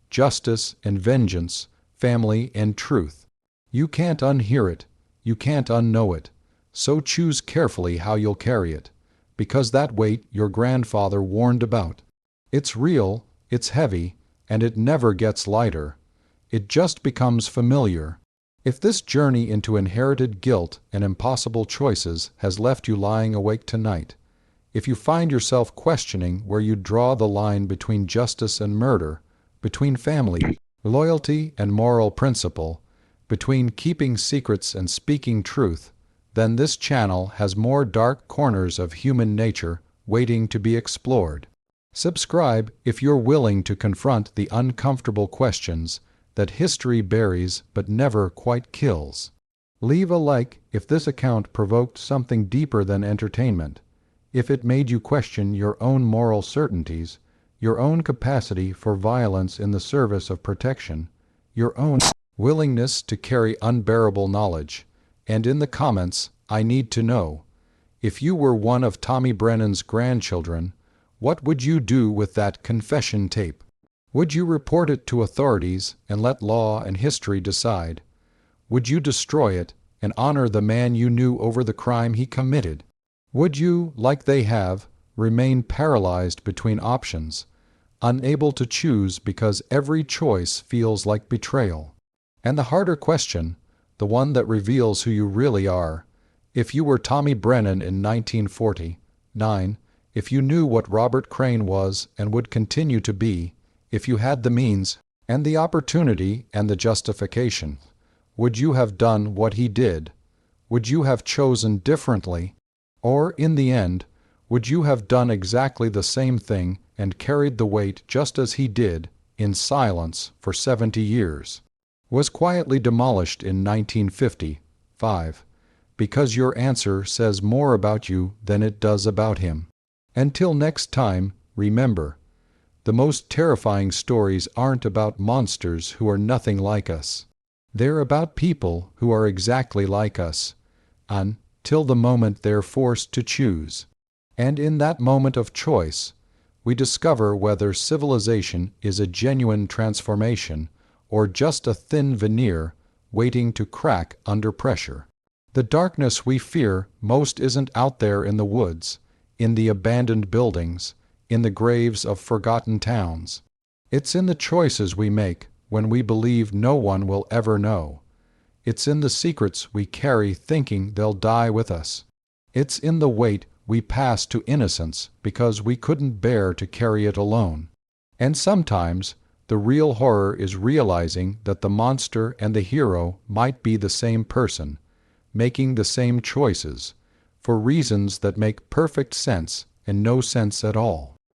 justice and vengeance, family and truth. You can't unhear it. You can't unknow it. So choose carefully how you'll carry it, because that weight your grandfather warned about. It's real, it's heavy, and it never gets lighter. It just becomes familiar. If this journey into inherited guilt and impossible choices has left you lying awake tonight, if you find yourself questioning where you draw the line between justice and murder, between family, loyalty and moral principle, between keeping secrets and speaking truth, then this channel has more dark corners of human nature waiting to be explored. Subscribe if you're willing to confront the uncomfortable questions that history buries but never quite kills. Leave a like if this account provoked something deeper than entertainment, if it made you question your own moral certainties, your own capacity for violence in the service of protection, your own willingness to carry unbearable knowledge, and in the comments, I need to know. If you were one of Tommy Brennan's grandchildren, what would you do with that confession tape? Would you report it to authorities and let law and history decide? Would you destroy it and honor the man you knew over the crime he committed? Would you, like they have, remain paralyzed between options, unable to choose because every choice feels like betrayal? And the harder question, the one that reveals who you really are, if you were Tommy Brennan in 1949, if you knew what Robert Crane was and would continue to be, if you had the means and the opportunity and the justification, would you have done what he did? Would you have chosen differently? Or, in the end, would you have done exactly the same thing and carried the weight just as he did, in silence, for 70 years? Was quietly demolished in 1955, because your answer says more about you than it does about him. Until next time, remember, the most terrifying stories aren't about monsters who are nothing like us. They're about people who are exactly like us, until the moment they're forced to choose. And in that moment of choice, we discover whether civilization is a genuine transformation or just a thin veneer waiting to crack under pressure. The darkness we fear most isn't out there in the woods, in the abandoned buildings, in the graves of forgotten towns. It's in the choices we make when we believe no one will ever know. It's in the secrets we carry thinking they'll die with us. It's in the weight we pass to innocence because we couldn't bear to carry it alone. And sometimes the real horror is realizing that the monster and the hero might be the same person, making the same choices, for reasons that make perfect sense and no sense at all.